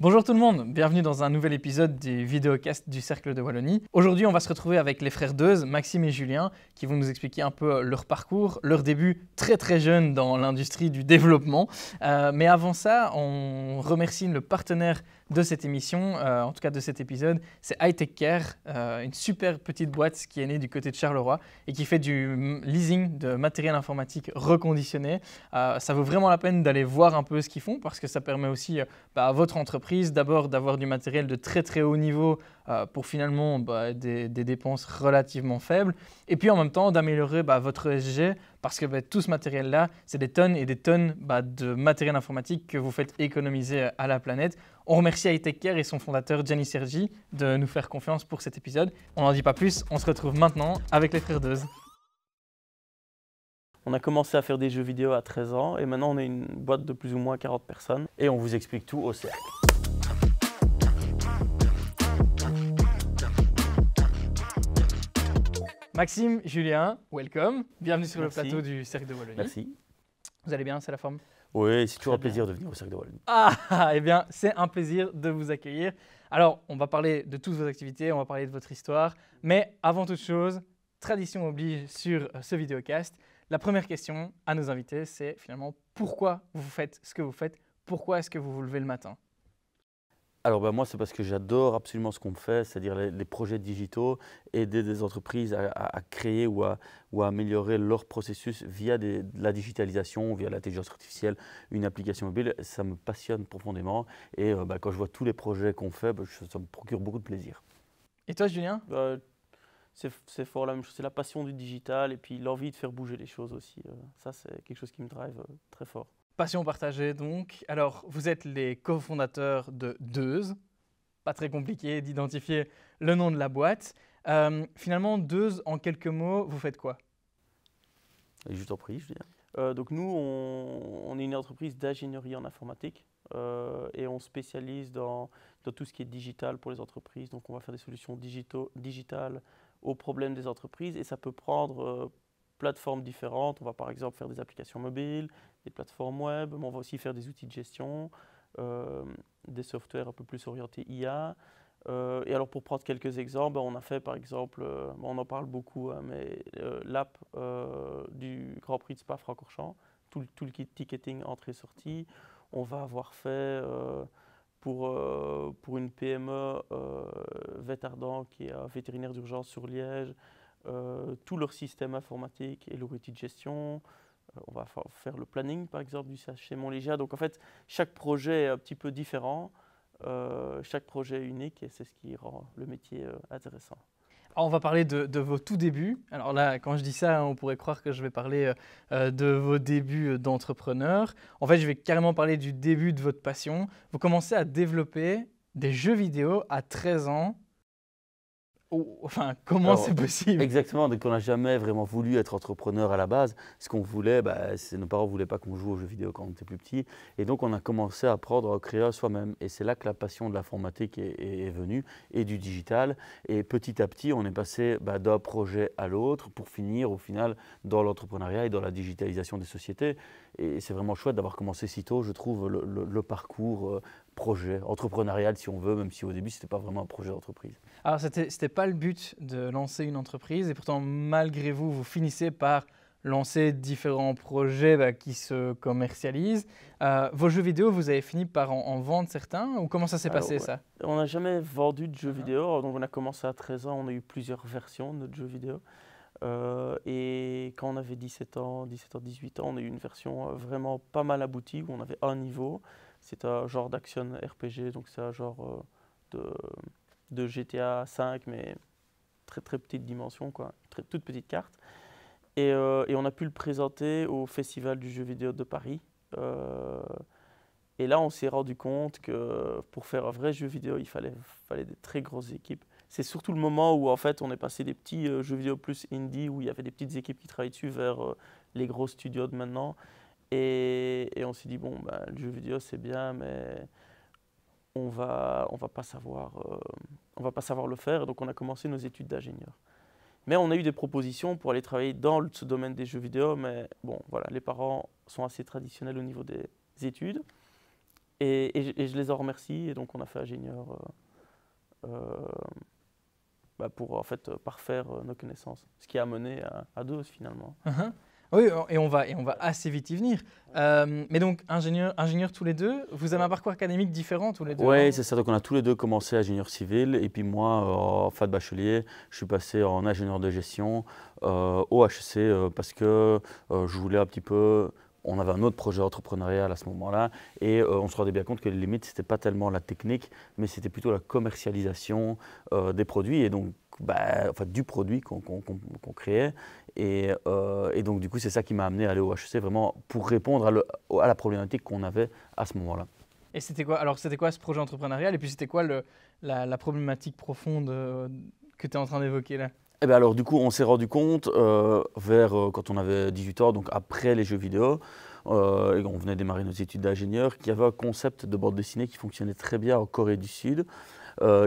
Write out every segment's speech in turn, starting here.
Bonjour tout le monde, bienvenue dans un nouvel épisode du vidéocast du Cercle de Wallonie. Aujourd'hui, on va se retrouver avec les frères Deuze, Maxime et Julien, qui vont nous expliquer un peu leur parcours, leur début très jeunes dans l'industrie du développement. Mais avant ça, on remercie le partenaire de cette émission, en tout cas de cet épisode, c'est Hightech Care, une super petite boîte qui est née du côté de Charleroi et qui fait du leasing de matériel informatique reconditionné. Ça vaut vraiment la peine d'aller voir un peu ce qu'ils font parce que ça permet aussi à votre entreprise d'abord d'avoir du matériel de très haut niveau pour finalement des dépenses relativement faibles et puis en même temps d'améliorer votre ESG parce que tout ce matériel-là, c'est des tonnes et des tonnes de matériel informatique que vous faites économiser à la planète. On remercie Hightech Care et son fondateur Gianni Sergi de nous faire confiance pour cet épisode. On n'en dit pas plus, on se retrouve maintenant avec les frères Deuze. On a commencé à faire des jeux vidéo à 13 ans et maintenant on est une boîte de plus ou moins 40 personnes et on vous explique tout au cercle. Maxime, Julien, welcome. Bienvenue sur Merci. le plateau du Cercle de Wallonie. Merci. Vous allez bien, c'est la forme? Oui, c'est toujours un Très bien. plaisir de venir au cercle de Wallonie. Eh bien, c'est un plaisir de vous accueillir. Alors, on va parler de toutes vos activités, on va parler de votre histoire. Mais avant toute chose, tradition oblige sur ce vidéocast, la première question à nos invités, c'est finalement pourquoi vous faites ce que vous faites? Pourquoi est-ce que vous vous levez le matin? Alors moi c'est parce que j'adore absolument ce qu'on fait, c'est-à-dire les projets digitaux, aider des entreprises à créer ou à améliorer leur processus via de la digitalisation, via l'intelligence artificielle, une application mobile. Ça me passionne profondément et quand je vois tous les projets qu'on fait, ça me procure beaucoup de plaisir. Et toi, Julien? C'est fort la même chose, c'est la passion du digital et puis l'envie de faire bouger les choses aussi. Ça c'est quelque chose qui me drive très fort. Passion partagée donc. Alors, vous êtes les cofondateurs de Deuze. Pas très compliqué d'identifier le nom de la boîte. Finalement, Deuze, en quelques mots, vous faites quoi? Et je t'en prie, Julien. Donc nous, on est une entreprise d'ingénierie en informatique et on spécialise dans tout ce qui est digital pour les entreprises. Donc on va faire des solutions digitales aux problèmes des entreprises et ça peut prendre plateformes différentes. On va par exemple faire des applications mobiles, des plateformes web, mais on va aussi faire des outils de gestion, des softwares un peu plus orientés IA. Et alors pour prendre quelques exemples, on a fait par exemple, on en parle beaucoup, mais l'app du Grand Prix de Spa-Francorchamps, tout le ticketing entrée-sortie. On va avoir fait pour une PME Vétardent qui est un vétérinaire d'urgence sur Liège, tout leur système informatique et leur outil de gestion. On va faire le planning par exemple du CHC Montlégia. Donc en fait, chaque projet est un petit peu différent. Chaque projet est unique et c'est ce qui rend le métier intéressant. Alors, on va parler de vos tout débuts. Alors là, quand je dis ça, on pourrait croire que je vais parler de vos débuts d'entrepreneur. En fait, je vais carrément parler du début de votre passion. Vous commencez à développer des jeux vidéo à 13 ans. Enfin, comment Alors, c'est possible? Exactement, donc on n'a jamais vraiment voulu être entrepreneur à la base. Ce qu'on voulait, nos parents ne voulaient pas qu'on joue aux jeux vidéo quand on était plus petit. Et donc on a commencé à apprendre à créer soi-même. Et c'est là que la passion de l'informatique est venue et du digital. Et petit à petit, on est passé d'un projet à l'autre pour finir au final dans l'entrepreneuriat et dans la digitalisation des sociétés. Et c'est vraiment chouette d'avoir commencé si tôt, je trouve, le parcours projet entrepreneurial si on veut, même si au début, ce n'était pas vraiment un projet d'entreprise. Alors, c'était pas le but de lancer une entreprise et pourtant, malgré vous, vous finissez par lancer différents projets qui se commercialisent. Vos jeux vidéo, vous avez fini par en vendre certains ou comment ça s'est passé ça? On n'a jamais vendu de jeux vidéo, donc on a commencé à 13 ans, on a eu plusieurs versions de notre jeu vidéo. Et quand on avait 17 ans, 18 ans, on a eu une version vraiment pas mal aboutie où on avait un niveau. C'est un genre d'action RPG, donc c'est un genre de GTA 5, mais très petite dimension, quoi, toute petite carte. Et on a pu le présenter au Festival du jeu vidéo de Paris. Et là, on s'est rendu compte que pour faire un vrai jeu vidéo, il fallait des très grosses équipes. C'est surtout le moment où en fait, on est passé des petits jeux vidéo plus indie, où il y avait des petites équipes qui travaillaient dessus, vers les gros studios de maintenant. Et on s'est dit, bon, le jeu vidéo, c'est bien, mais on va pas savoir le faire. Donc, on a commencé nos études d'ingénieur. Mais on a eu des propositions pour aller travailler dans ce domaine des jeux vidéo. Mais bon, voilà, les parents sont assez traditionnels au niveau des études. Et je les en remercie. Et donc, on a fait ingénieur pour en fait parfaire nos connaissances. Ce qui a mené à deux finalement. Oui, et on va assez vite y venir. Mais donc, ingénieur tous les deux, vous avez un parcours académique différent tous les deux? Oui, c'est ça. Donc, on a tous les deux commencé ingénieur civil. Et puis moi, en fin de bachelier, je suis passé en ingénieur de gestion au HEC parce que je voulais un petit peu. On avait un autre projet entrepreneurial à ce moment-là et on se rendait bien compte que les limites, ce n'était pas tellement la technique, mais c'était plutôt la commercialisation des produits et donc du produit qu'on créait. Et donc, du coup, c'est ça qui m'a amené à aller au HEC vraiment pour répondre à la problématique qu'on avait à ce moment-là. Et c'était quoi ce projet entrepreneurial? Et puis, c'était quoi la problématique profonde que tu es en train d'évoquer là? Eh bien alors du coup, on s'est rendu compte quand on avait 18 ans, donc après les jeux vidéo, et on venait démarrer nos études d'ingénieur, qu'il y avait un concept de bande dessinée qui fonctionnait très bien en Corée du Sud,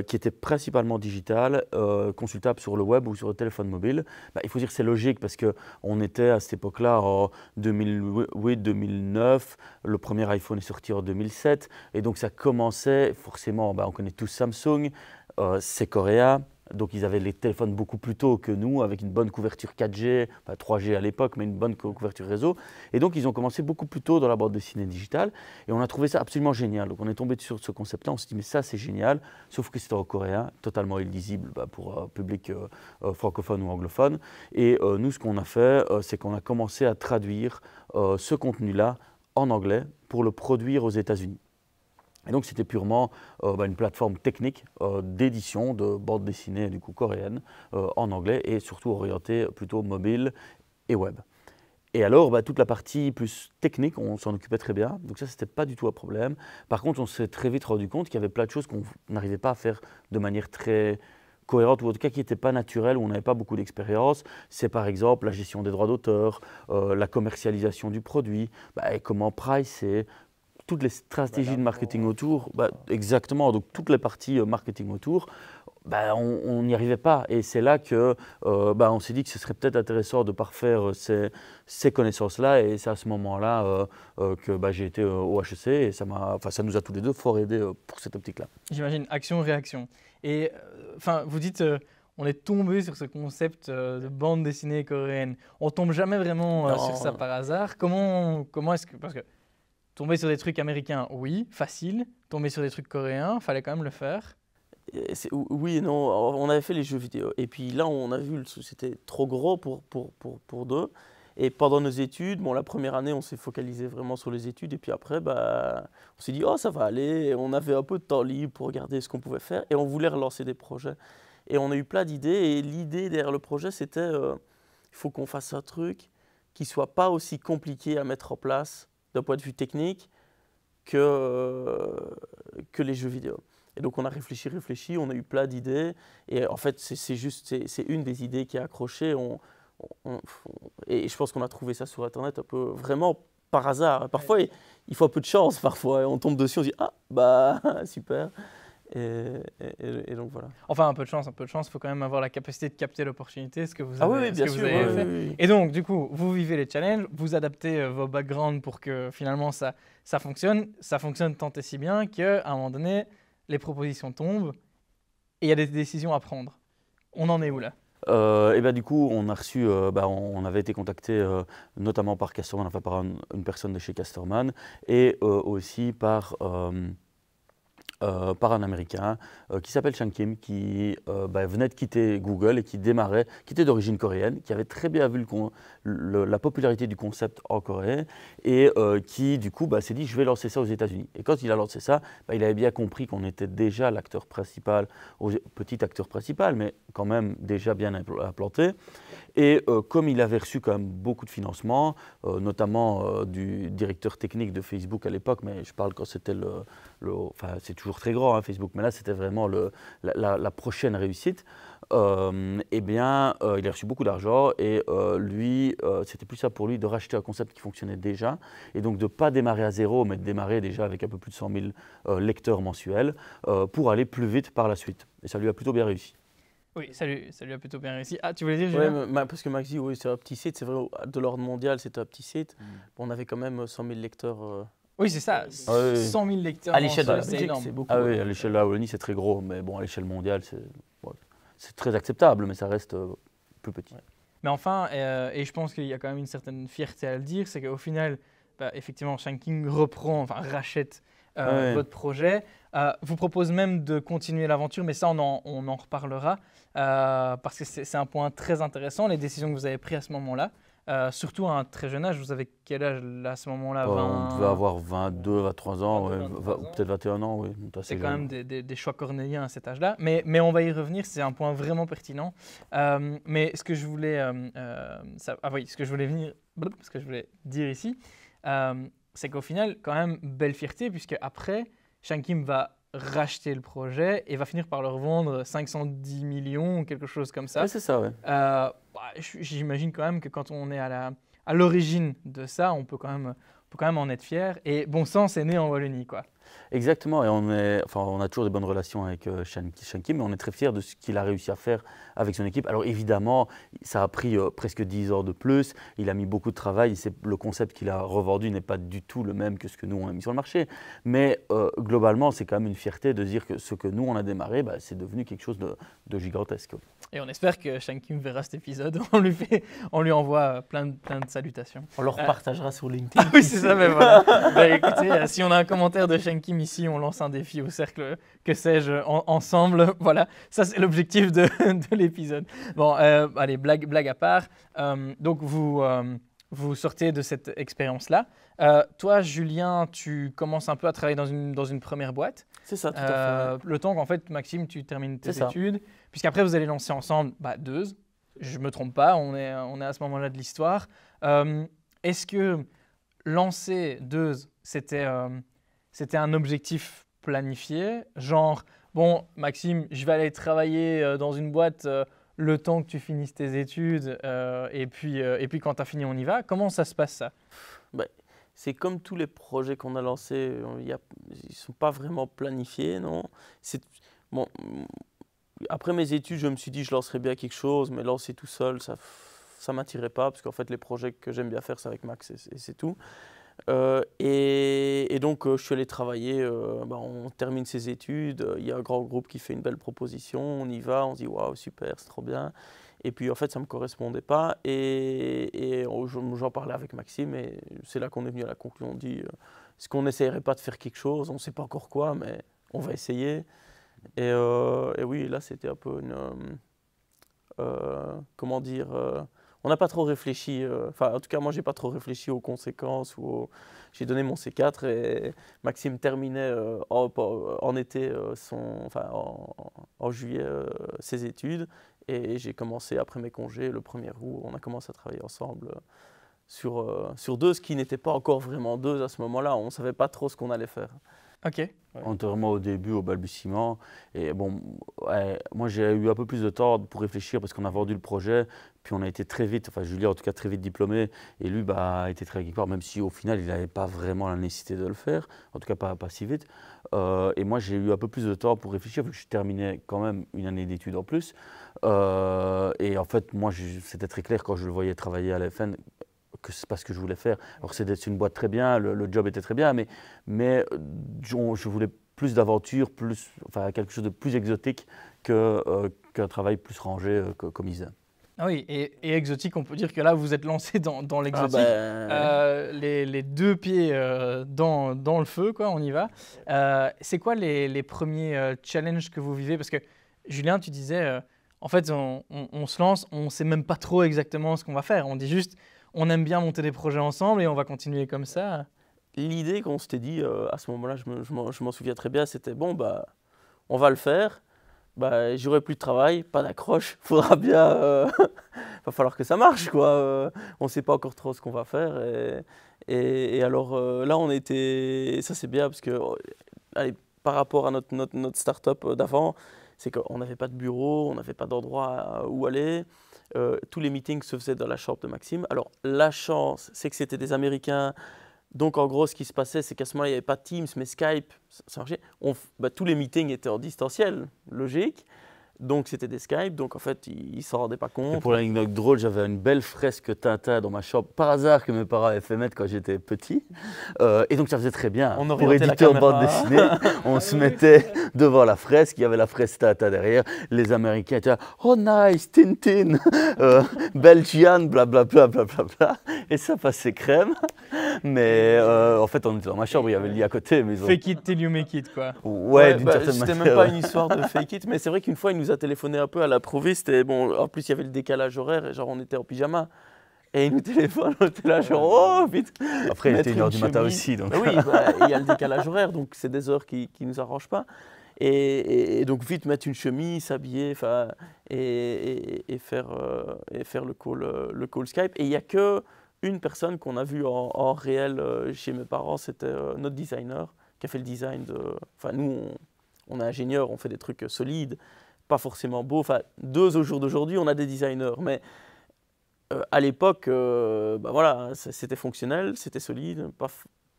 qui était principalement digital, consultable sur le web ou sur le téléphone mobile. Il faut dire que c'est logique parce qu'on était à cette époque-là en 2008-2009, le premier iPhone est sorti en 2007, et donc ça commençait forcément, on connaît tous Samsung, c'est coréen. Donc ils avaient les téléphones beaucoup plus tôt que nous, avec une bonne couverture 4G, 3G à l'époque, mais une bonne couverture réseau. Et donc ils ont commencé beaucoup plus tôt dans la bande dessinée digitale. Et on a trouvé ça absolument génial. Donc on est tombé sur ce concept-là, on s'est dit mais ça c'est génial, sauf que c'était en coréen, totalement illisible pour un public francophone ou anglophone. Et nous ce qu'on a fait, c'est qu'on a commencé à traduire ce contenu-là en anglais pour le produire aux États-Unis. Et donc c'était purement une plateforme technique d'édition de bande dessinée du coup coréenne en anglais et surtout orientée plutôt mobile et web. Et alors toute la partie plus technique, on s'en occupait très bien, donc ça c'était pas du tout un problème. Par contre on s'est très vite rendu compte qu'il y avait plein de choses qu'on n'arrivait pas à faire de manière très cohérente ou en tout cas qui n'était pas naturelle, où on n'avait pas beaucoup d'expérience. C'est par exemple la gestion des droits d'auteur, la commercialisation du produit, comment pricer, toutes les stratégies de marketing autour, exactement, donc toutes les parties marketing autour, on n'y arrivait pas. Et c'est là que on s'est dit que ce serait peut-être intéressant de parfaire ces connaissances-là. Et c'est à ce moment-là que j'ai été au HEC et ça nous a tous les deux fort aidé pour cette optique-là. J'imagine, action-réaction. Et vous dites, on est tombé sur ce concept de bande dessinée coréenne. On ne tombe jamais vraiment sur ça par hasard. Comment est-ce que... Parce que tomber sur des trucs américains, oui, facile. Tomber sur des trucs coréens, fallait quand même le faire. Oui et non, on avait fait les jeux vidéo. Et puis là, on a vu que c'était trop gros pour deux. Et pendant nos études, la première année, on s'est focalisé vraiment sur les études. Et puis après, on s'est dit, oh, ça va aller. Et on avait un peu de temps libre pour regarder ce qu'on pouvait faire. Et on voulait relancer des projets. Et on a eu plein d'idées. Et l'idée derrière le projet, c'était, il faut qu'on fasse un truc qui ne soit pas aussi compliqué à mettre en place d'un point de vue technique que les jeux vidéo. Et donc on a réfléchi, on a eu plein d'idées. Et en fait, c'est une des idées qui a accroché. Et je pense qu'on a trouvé ça sur Internet un peu vraiment par hasard. Parfois, il faut un peu de chance. Parfois, on tombe dessus, on se dit ah super. Et donc voilà. Enfin, un peu de chance, il faut quand même avoir la capacité de capter l'opportunité, ce que vous avez, bien sûr, fait. Oui. Et donc, du coup, vous vivez les challenges, vous adaptez vos backgrounds pour que finalement ça fonctionne. Ça fonctionne tant et si bien qu'à un moment donné, les propositions tombent et il y a des décisions à prendre. On en est où là? Du coup, on a reçu, on avait été contacté notamment par Casterman, enfin par une personne de chez Casterman et aussi par un Américain qui s'appelle Shang Kim, qui venait de quitter Google et qui était d'origine coréenne, qui avait très bien vu la popularité du concept en Corée et qui du coup s'est dit je vais lancer ça aux États-Unis. Et quand il a lancé ça, il avait bien compris qu'on était déjà l'acteur principal, petit acteur principal, mais quand même déjà bien implanté. Et comme il avait reçu quand même beaucoup de financement, notamment du directeur technique de Facebook à l'époque, mais je parle quand c'était c'est toujours très grand Facebook, mais là c'était vraiment la prochaine réussite, il a reçu beaucoup d'argent et lui, c'était plus ça pour lui de racheter un concept qui fonctionnait déjà et donc de ne pas démarrer à zéro, mais de démarrer déjà avec un peu plus de 100 000 lecteurs mensuels pour aller plus vite par la suite. Et ça lui a plutôt bien réussi. Oui, ça lui a plutôt bien réussi. Ah, tu voulais dire, Julien? Oui, parce que Max dit, oui, c'est un petit site, c'est vrai, de l'ordre mondial, c'est un petit site. On avait quand même 100 000 lecteurs Oui, c'est ça. Ah oui, oui. 100 000 lecteurs À l'échelle de la mensuels, c'est Belgique, énorme. c'est beaucoup. Ah oui, à l'échelle de la Wallonie, c'est très gros, mais bon, à l'échelle mondiale, c'est très acceptable, mais ça reste plus petit. Mais enfin, et je pense qu'il y a quand même une certaine fierté à le dire, c'est qu'au final, effectivement, Shanking rachète Ouais. votre projet, vous propose même de continuer l'aventure, mais ça, on en reparlera, parce que c'est un point très intéressant, les décisions que vous avez prises à ce moment-là, surtout à un très jeune âge. Vous avez quel âge là, à ce moment-là? On 20... devait avoir 22, 23 ans, 22, ouais, 23 ans. peut-être 21 ans, oui. on est assez C'est quand jeune. même des choix cornéliens à cet âge-là, mais on va y revenir, c'est un point vraiment pertinent. Mais ce que je voulais, ce que je voulais dire ici, c'est qu'au final, quand même, belle fierté, puisque après, Shankim va racheter le projet et va finir par le revendre 510 millions ou quelque chose comme ça. Ouais, c'est ça, ouais. J'imagine quand même que quand on est à l'origine de ça, on peut quand même en être fier. Et Bon Sens est né en Wallonie, quoi. Exactement, et on a toujours des bonnes relations avec Shankim, mais on est très fiers de ce qu'il a réussi à faire avec son équipe. Alors évidemment, ça a pris presque 10 heures de plus, il a mis beaucoup de travail, le concept qu'il a revendu n'est pas du tout le même que ce que nous on a mis sur le marché, mais globalement c'est quand même une fierté de dire que ce que nous on a démarré, c'est devenu quelque chose de gigantesque. Et on espère que Shankim verra cet épisode, on lui envoie plein de salutations. On le repartagera sur LinkedIn. Ah oui, c'est ça, mais voilà. Écoutez, si on a un commentaire de Shankim ici, on lance un défi au cercle, que sais-je, ensemble. Voilà, ça c'est l'objectif de l'épisode. Bon, allez, blague à part. Donc vous sortez de cette expérience-là. Toi, Julien, tu commences un peu à travailler dans une première boîte. C'est ça, tout à fait. Le temps qu'en fait, Maxime, tu termines tes C'est ça. études. Puisqu'après, vous allez lancer ensemble Deuze. Je ne me trompe pas, on est à ce moment-là de l'histoire. Est-ce que lancer Deuze, c'était un objectif planifié? Genre, bon, Maxime, je vais aller travailler dans une boîte le temps que tu finisses tes études et puis quand tu as fini, on y va. Comment ça se passe, ça? C'est comme tous les projets qu'on a lancés, ils ne sont pas vraiment planifiés, non. Bon, après mes études, je me suis dit je lancerais bien quelque chose, mais lancer tout seul, ça ne m'attirait pas, parce qu'en fait les projets que j'aime bien faire, c'est avec Max et c'est tout. Et donc je suis allé travailler, on termine ses études, il y a un grand groupe qui fait une belle proposition, on y va, on se dit waouh super, c'est trop bien. Et puis en fait ça ne me correspondait pas et j'en parlais avec Maxime et c'est là qu'on est venu à la conclusion, on dit est-ce qu'on n'essayerait pas de faire quelque chose, on ne sait pas encore quoi mais on va essayer. Et oui, là c'était un peu comment dire, on n'a pas trop réfléchi, en tout cas moi j'ai pas trop réfléchi aux conséquences. J'ai donné mon C4 et Maxime terminait en été, en juillet ses études et j'ai commencé après mes congés le 1er août, on a commencé à travailler ensemble sur Deuze qui n'était pas encore vraiment Deuze à ce moment-là, on ne savait pas trop ce qu'on allait faire. Ok. Ouais. On était vraiment au début, au balbutiement. Et bon, moi j'ai eu un peu plus de temps pour réfléchir parce qu'on a vendu le projet. Puis on a été très vite, Julien en tout cas très vite diplômé. Et lui a été très quelque part, même si au final il n'avait pas vraiment la nécessité de le faire. En tout cas pas si vite. Et moi j'ai eu un peu plus de temps pour réfléchir vu que je terminais quand même une année d'études en plus. Et en fait, moi c'était très clair quand je le voyais travailler à l'FN. Que c'est pas ce que je voulais faire. Alors c'est une boîte très bien, le job était très bien, mais je voulais plus d'aventure, quelque chose de plus exotique qu'un travail plus rangé comme il faisait. Ah oui, et exotique, on peut dire que là, vous êtes lancé dans l'exotique. Les deux pieds dans le feu, quoi, on y va. C'est quoi les premiers challenges que vous vivez? Parce que Julien, tu disais, en fait, on se lance, on ne sait même pas trop exactement ce qu'on va faire. On dit juste, on aime bien monter des projets ensemble et on va continuer comme ça. L'idée qu'on s'était dit à ce moment-là, je m'en souviens très bien, c'était bon, on va le faire. J'aurai plus de travail, pas d'accroche, faudra bien, va falloir que ça marche quoi. On ne sait pas encore trop ce qu'on va faire et alors là on était, ça c'est bien parce que allez, par rapport à notre start-up d'avant, c'est qu'on n'avait pas de bureau, on n'avait pas d'endroit où aller. Tous les meetings se faisaient dans la chambre de Maxime. Alors la chance, c'est que c'était des Américains. Donc en gros, ce qui se passait, c'est qu'à ce moment-là, il n'y avait pas Teams, mais Skype, ça marchait. Tous les meetings étaient en distanciel, logique. Donc c'était des Skype, donc en fait ils ne s'en rendaient pas Et compte. pour l'anecdote drôle, j'avais une belle fresque Tintin dans ma chambre, par hasard que mes parents avaient fait mettre quand j'étais petit. Et donc ça faisait très bien. On Pour orientait la éditer en caméra. bande dessinée, on se mettait devant la fresque, il y avait la fresque Tintin derrière. Les Américains étaient là, oh nice, Tintin, Belgian, blablabla, blablabla. Et ça passait crème. Mais en fait, on était dans ma chambre, il y avait le lit à côté. Mais ils ont... Fake it till you make it, quoi. Ouais, d'une certaine c'était manière. même pas une histoire de fake it, mais c'est vrai qu'une fois il nous a téléphoné un peu à l'improviste et bon, en plus il y avait le décalage horaire et genre on était en pyjama et il nous téléphone, on était là genre oh vite. Après, il était mettre 1h une du matin chemise. aussi. Donc... Bah oui, bah, il y a le décalage horaire donc c'est des heures qui nous arrangent pas et donc vite mettre une chemise, s'habiller, enfin et faire le call Skype et il y a que une personne qu'on a vue en réel chez mes parents, c'était notre designer qui a fait le design de. Enfin, nous, on est ingénieurs, on fait des trucs solides, pas forcément beaux. Enfin, au jour d'aujourd'hui, on a des designers. Mais à l'époque, bah voilà, c'était fonctionnel, c'était solide,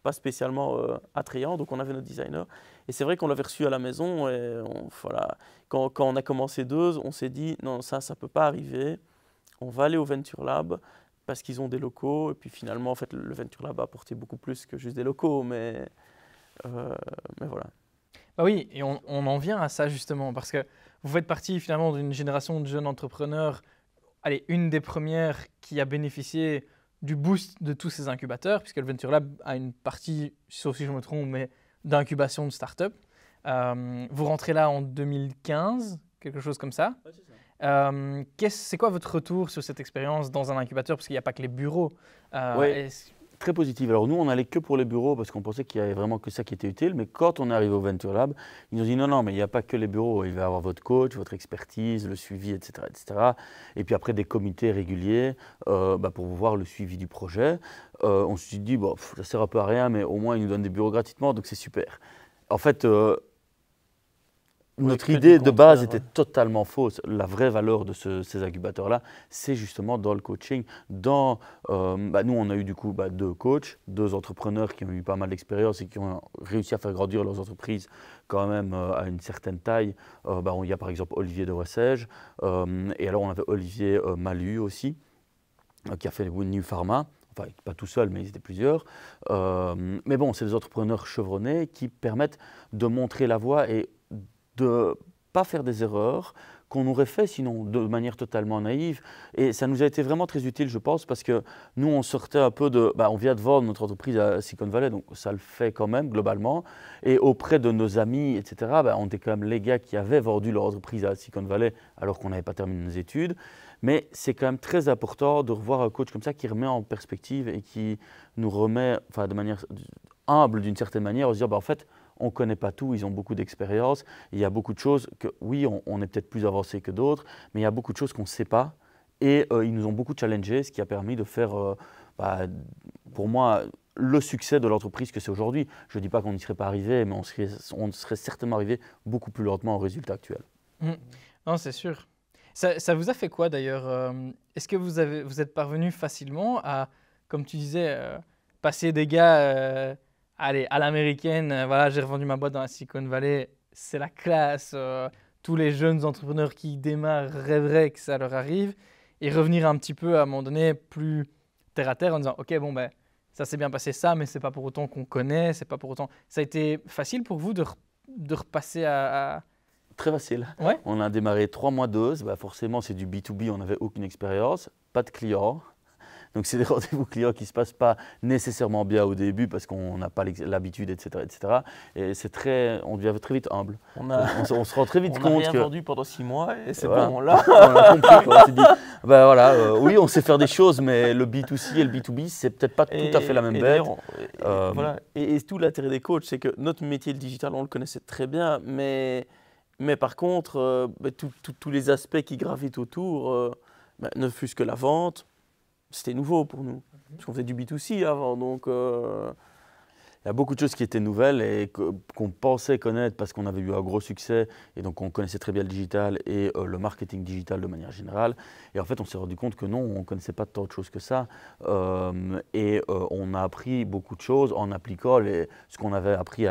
pas spécialement attrayant. Donc, on avait notre designer. Et c'est vrai qu'on l'avait reçu à la maison. Et voilà, quand on a commencé on s'est dit, non, ça ne peut pas arriver. On va aller au Venture Lab parce qu'ils ont des locaux. Et puis finalement, en fait, le Venture Lab a apporté beaucoup plus que juste des locaux. Mais voilà. Bah oui, et on en vient à ça justement, parce que vous faites partie finalement d'une génération de jeunes entrepreneurs, allez, une des premières qui a bénéficié du boost de tous ces incubateurs, puisque le Venture Lab a une partie, sauf si je me trompe, mais d'incubation de start-up. Vous rentrez là en 2015, quelque chose comme ça. Ouais, c'est ça. C'est quoi votre retour sur cette expérience dans un incubateur, parce qu'il n'y a pas que les bureaux. Ouais. Très positive. Alors nous, on n'allait que pour les bureaux parce qu'on pensait qu'il n'y avait vraiment que ça qui était utile. Mais quand on est arrivé au Venture Lab, ils nous ont dit non, mais il n'y a pas que les bureaux. Il va y avoir votre coach, votre expertise, le suivi, etc. etc. Et puis après, des comités réguliers pour voir le suivi du projet. On se dit, bon, ça ne sert un peu à rien, mais au moins, ils nous donnent des bureaux gratuitement, donc c'est super. En fait, notre idée de base était totalement fausse. La vraie valeur de ces incubateurs-là, c'est justement dans le coaching. Nous, on a eu du coup 2 coachs, 2 entrepreneurs qui ont eu pas mal d'expérience et qui ont réussi à faire grandir leurs entreprises quand même à une certaine taille. Il y a par exemple Olivier de Wessège, et alors on avait Olivier Malu aussi, qui a fait New Pharma. Enfin, pas tout seul, mais ils étaient plusieurs. Mais bon, c'est des entrepreneurs chevronnés qui permettent de montrer la voie et de ne pas faire des erreurs qu'on aurait fait sinon de manière totalement naïve. Et ça nous a été vraiment très utile, je pense, parce que nous, on sortait un peu de... on vient de vendre notre entreprise à Silicon Valley, donc ça le fait quand même, globalement. Et auprès de nos amis, etc., on était quand même les gars qui avaient vendu leur entreprise à Silicon Valley alors qu'on n'avait pas terminé nos études. Mais c'est quand même très important de revoir un coach comme ça qui remet en perspective et qui nous remet, de manière humble d'une certaine manière, à se dire, en fait, on ne connaît pas tout, ils ont beaucoup d'expérience. Il y a beaucoup de choses que, oui, on est peut-être plus avancé que d'autres, mais il y a beaucoup de choses qu'on ne sait pas. Et ils nous ont beaucoup challengé, ce qui a permis de faire, pour moi, le succès de l'entreprise que c'est aujourd'hui. Je ne dis pas qu'on n'y serait pas arrivé, mais on serait certainement arrivé beaucoup plus lentement au résultat actuel. Non, c'est sûr. Ça vous a fait quoi d'ailleurs? Est-ce que vous êtes parvenu facilement à, comme tu disais, passer des gars... Allez, à l'américaine, voilà, j'ai revendu ma boîte dans la Silicon Valley, c'est la classe. Tous les jeunes entrepreneurs qui démarrent rêveraient que ça leur arrive. Et revenir un petit peu à un moment donné plus terre à terre en disant, ok, ça s'est bien passé ça, mais c'est pas pour autant qu'on connaît, c'est pas pour autant. Ça a été facile pour vous de repasser à... Très facile. Ouais. On a démarré 3 mois d'ose. Forcément, c'est du B2B, on n'avait aucune expérience, pas de clients. Donc, c'est des rendez-vous clients qui ne se passent pas nécessairement bien au début parce qu'on n'a pas l'habitude, etc., etc. Et on devient très vite humble. On se rend très vite compte on a rien vendu pendant 6 mois et c'est voilà. bon, là. On a compris. On s'est dit, oui, on sait faire des choses, mais le B2C et le B2B, c'est peut-être pas tout à fait la même bête. Voilà. Et tout l'intérêt des coachs, c'est que notre métier, le digital, on le connaissait très bien, mais par contre, tous les aspects qui gravitent autour, ne fût-ce que la vente, c'était nouveau pour nous, parce qu'on faisait du B2C avant, donc... Il y a beaucoup de choses qui étaient nouvelles et qu'on pensait connaître parce qu'on avait eu un gros succès et donc on connaissait très bien le digital et le marketing digital de manière générale. Et en fait, on s'est rendu compte que non, on ne connaissait pas tant de choses que ça. On a appris beaucoup de choses en appliquant ce qu'on avait appris,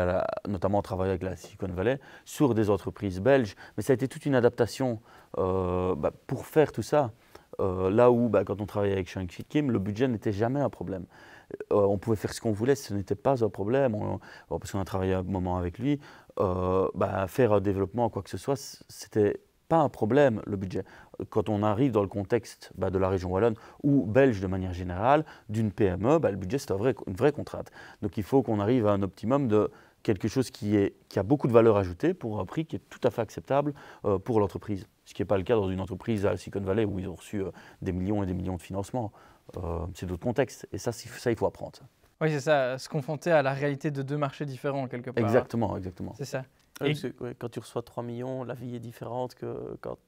notamment en travaillant avec la Silicon Valley, sur des entreprises belges. Mais ça a été toute une adaptation pour faire tout ça. Là où, quand on travaillait avec Shang-Chi Kim, le budget n'était jamais un problème. On pouvait faire ce qu'on voulait, ce n'était pas un problème, parce qu'on a travaillé un moment avec lui. Faire un développement, quoi que ce soit, c'était pas un problème, le budget. Quand on arrive dans le contexte de la région wallonne ou belge de manière générale, d'une PME, le budget c'est une vraie contrainte. Donc il faut qu'on arrive à un optimum de quelque chose qui a beaucoup de valeur ajoutée pour un prix qui est tout à fait acceptable pour l'entreprise. Ce qui n'est pas le cas dans une entreprise à Silicon Valley où ils ont reçu des millions et des millions de financements. C'est d'autres contextes et ça, il faut apprendre. Ça. Oui, c'est ça, se confronter à la réalité de deux marchés différents quelque part. Exactement. C'est ça. Quand tu reçois 3 millions, la vie est différente que quand...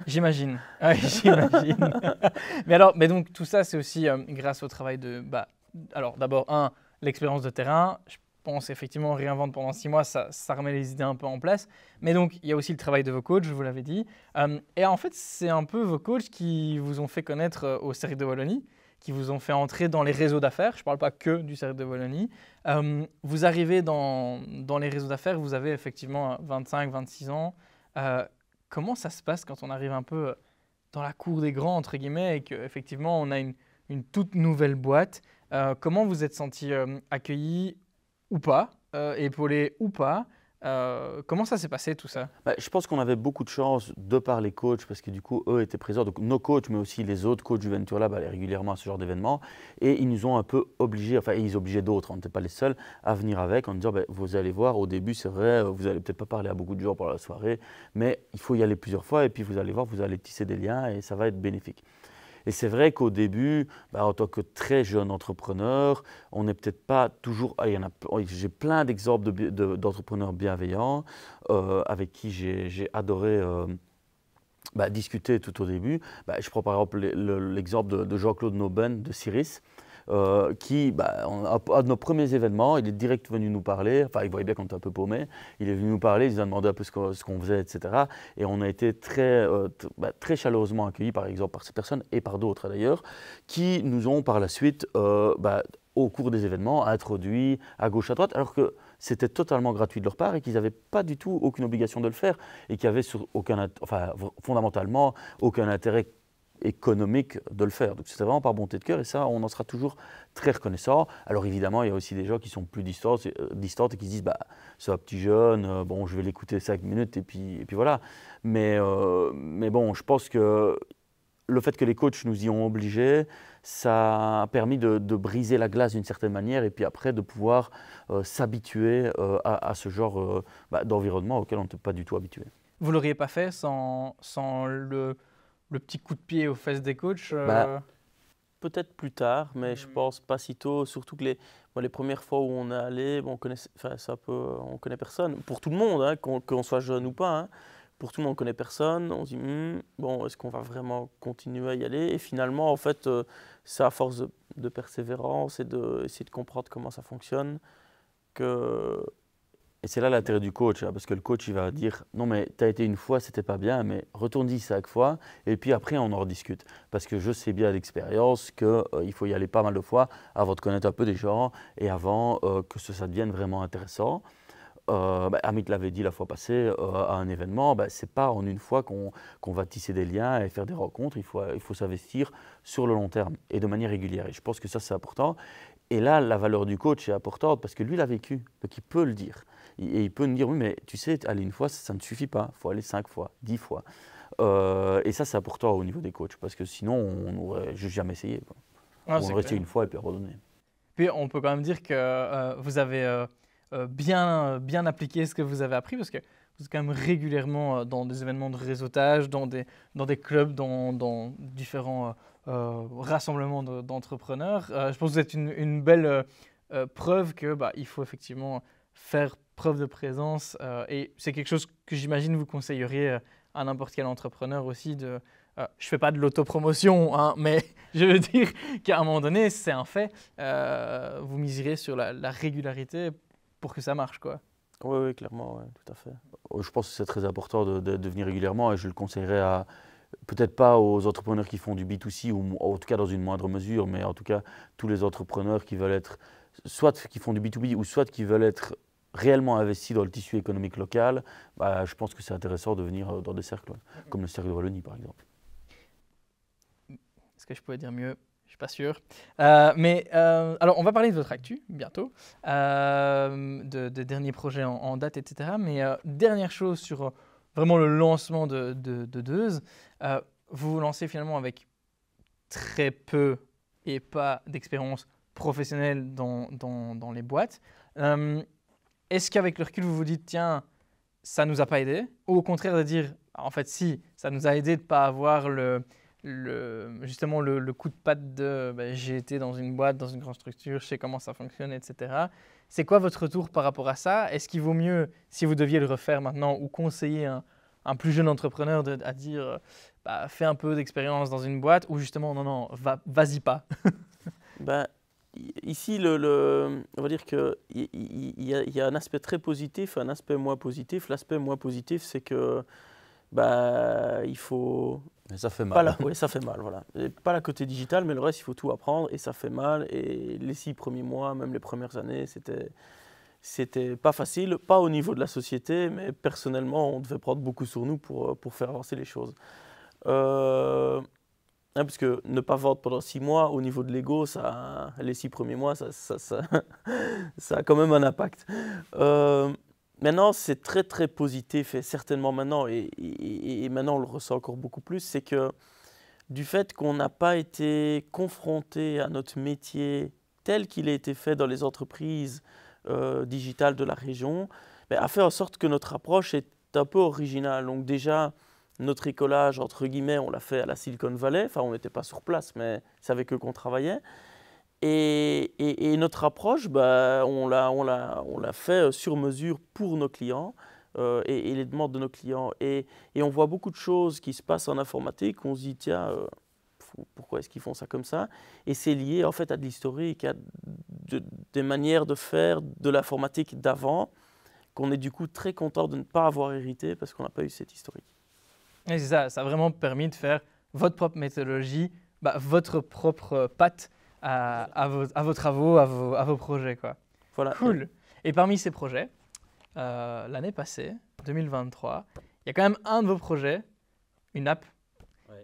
J'imagine. Oui, j'imagine. mais donc tout ça, c'est aussi grâce au travail de... alors d'abord, l'expérience de terrain. Je pense effectivement, on réinvente pendant 6 mois, ça remet les idées un peu en place. Mais donc, il y a aussi le travail de vos coachs, je vous l'avais dit. Et en fait, c'est un peu vos coachs qui vous ont fait connaître au Cercle de Wallonie, qui vous ont fait entrer dans les réseaux d'affaires. Je ne parle pas que du Cercle de Wallonie. Vous arrivez dans les réseaux d'affaires, vous avez effectivement 25, 26 ans. Comment ça se passe quand on arrive un peu dans la cour des grands, entre guillemets, et qu'effectivement, on a une toute nouvelle boîte? Comment vous êtes senti accueilli ou pas, épaulé ou pas? Comment ça s'est passé tout ça? Je pense qu'on avait beaucoup de chance de par les coachs parce que du coup, eux étaient présents, donc nos coachs, mais aussi les autres coachs du Venture Lab allaient régulièrement à ce genre d'événement et ils nous ont un peu obligés, enfin ils obligeaient d'autres, on n'était pas les seuls à venir avec en disant vous allez voir, au début c'est vrai, vous n'allez peut-être pas parler à beaucoup de gens pendant la soirée, mais il faut y aller plusieurs fois et puis vous allez voir, vous allez tisser des liens et ça va être bénéfique. Et c'est vrai qu'au début, en tant que très jeune entrepreneur, on n'est peut-être pas toujours… J'ai plein d'exemples d'entrepreneurs bienveillants avec qui j'ai adoré discuter tout au début. Je prends par exemple l'exemple de Jean-Claude Nauben de Ciris. Qui, à nos premiers événements, il est direct venu nous parler, enfin il voyait bien qu'on était un peu paumé, il est venu nous parler, il nous a demandé un peu ce qu'on faisait, etc. Et on a été très chaleureusement accueillis par exemple par ces personnes et par d'autres d'ailleurs, qui nous ont par la suite, au cours des événements, introduits à gauche à droite, alors que c'était totalement gratuit de leur part et qu'ils n'avaient pas du tout aucune obligation de le faire et qui n'avaient fondamentalement aucun intérêt économique de le faire. Donc c'était vraiment par bonté de cœur et ça, on en sera toujours très reconnaissant. Alors évidemment, il y a aussi des gens qui sont plus distants et qui se disent c'est un petit jeune, je vais l'écouter 5 minutes et puis voilà. Mais bon, je pense que le fait que les coachs nous y ont obligés, ça a permis de briser la glace d'une certaine manière et puis après de pouvoir s'habituer à ce genre d'environnement auquel on n'était pas du tout habitué. Vous ne l'auriez pas fait sans le petit coup de pied aux fesses des coachs? Peut-être plus tard, mais je pense pas si tôt. Surtout que les premières fois où on est allé, on connaît personne. Pour tout le monde, qu'on soit jeune ou pas, pour tout le monde, on connaît personne. On se dit, est-ce qu'on va vraiment continuer à y aller? Et finalement, en fait, c'est à force de persévérance et d'essayer de comprendre comment ça fonctionne que… Et c'est là l'intérêt du coach, parce que le coach il va dire non mais tu as été une fois, c'était pas bien, mais retourne-y 5 fois et puis après on en rediscute. Parce que je sais bien d'expérience qu'il faut y aller pas mal de fois avant de connaître un peu des gens et avant que ça devienne vraiment intéressant. Amit l'avait dit la fois passée à un événement, c'est pas en une fois qu'on va tisser des liens et faire des rencontres, il faut s'investir sur le long terme et de manière régulière. Et je pense que ça c'est important. Et là, la valeur du coach est importante parce que lui l'a vécu, donc il peut le dire. Et il peut nous dire, oui, mais tu sais, aller une fois, ça ne suffit pas. Il faut aller 5 fois, 10 fois. Et ça, c'est important au niveau des coachs, parce que sinon, on n'aurait jamais essayé. On aurait essayé une fois et puis abandonné. Puis, on peut quand même dire que vous avez bien appliqué ce que vous avez appris, parce que vous êtes quand même régulièrement dans des événements de réseautage, dans des clubs, dans différents rassemblements d'entrepreneurs. Je pense que vous êtes une belle preuve qu'il faut effectivement faire preuve de présence et c'est quelque chose que j'imagine vous conseilleriez à n'importe quel entrepreneur aussi je fais pas de l'autopromotion, hein, mais je veux dire qu'à un moment donné, c'est un fait, vous miserez sur la régularité pour que ça marche, quoi. Oui, clairement, ouais, tout à fait. Je pense que c'est très important de venir régulièrement et je le conseillerais à, peut-être pas aux entrepreneurs qui font du B2C ou en tout cas dans une moindre mesure, mais en tout cas tous les entrepreneurs qui veulent être, soit qui font du B2B ou soit qui veulent être réellement investis dans le tissu économique local, bah, je pense que c'est intéressant de venir dans des cercles, comme le cercle de Wallonie par exemple. Est-ce que je pourrais dire mieux? Je ne suis pas sûr. Alors, on va parler de votre actu bientôt, de derniers projets en date, etc. Mais dernière chose sur vraiment le lancement de Deuze, vous vous lancez finalement avec très peu et pas d'expérience professionnelle dans les boîtes. Est-ce qu'avec le recul, vous vous dites, tiens, ça ne nous a pas aidé? Ou au contraire de dire, en fait, si, ça nous a aidé de ne pas avoir justement le coup de patte de j'ai été dans une boîte, dans une grande structure, je sais comment ça fonctionne, etc. C'est quoi votre retour par rapport à ça? Est-ce qu'il vaut mieux, si vous deviez le refaire maintenant, ou conseiller un plus jeune entrepreneur à dire fais un peu d'expérience dans une boîte, ou justement non, vas-y pas? Ici, on va dire qu'il y a un aspect très positif, un aspect moins positif. L'aspect moins positif, c'est que il faut... Mais ça fait mal. Oui, ça fait mal, voilà. Et pas la côté digital, mais le reste, il faut tout apprendre et ça fait mal. Et les 6 premiers mois, même les premières années, c'était pas facile. Pas au niveau de la société, mais personnellement, on devait prendre beaucoup sur nous pour faire avancer les choses. Parce que ne pas vendre pendant 6 mois, au niveau de l'ego, les 6 premiers mois, ça a quand même un impact. Maintenant, c'est très très positif et certainement maintenant, et maintenant on le ressent encore beaucoup plus, c'est que du fait qu'on n'a pas été confronté à notre métier tel qu'il a été fait dans les entreprises digitales de la région, a fait en sorte que notre approche est un peu originale. Donc déjà, notre écolage, entre guillemets, on l'a fait à la Silicon Valley, enfin on n'était pas sur place, mais c'est avec eux qu'on travaillait. Et notre approche, on l'a fait sur mesure pour nos clients et les demandes de nos clients. Et on voit beaucoup de choses qui se passent en informatique. On se dit, tiens, pourquoi est-ce qu'ils font ça comme ça? Et c'est lié en fait à de l'historique, à des manières de faire de l'informatique d'avant, qu'on est du coup très content de ne pas avoir hérité parce qu'on n'a pas eu cette historique. Et c'est ça, ça a vraiment permis de faire votre propre méthodologie, votre propre patte à vos travaux, à vos projets, quoi. Voilà. Cool. Et parmi ces projets, l'année passée, 2023, il y a quand même un de vos projets, une app,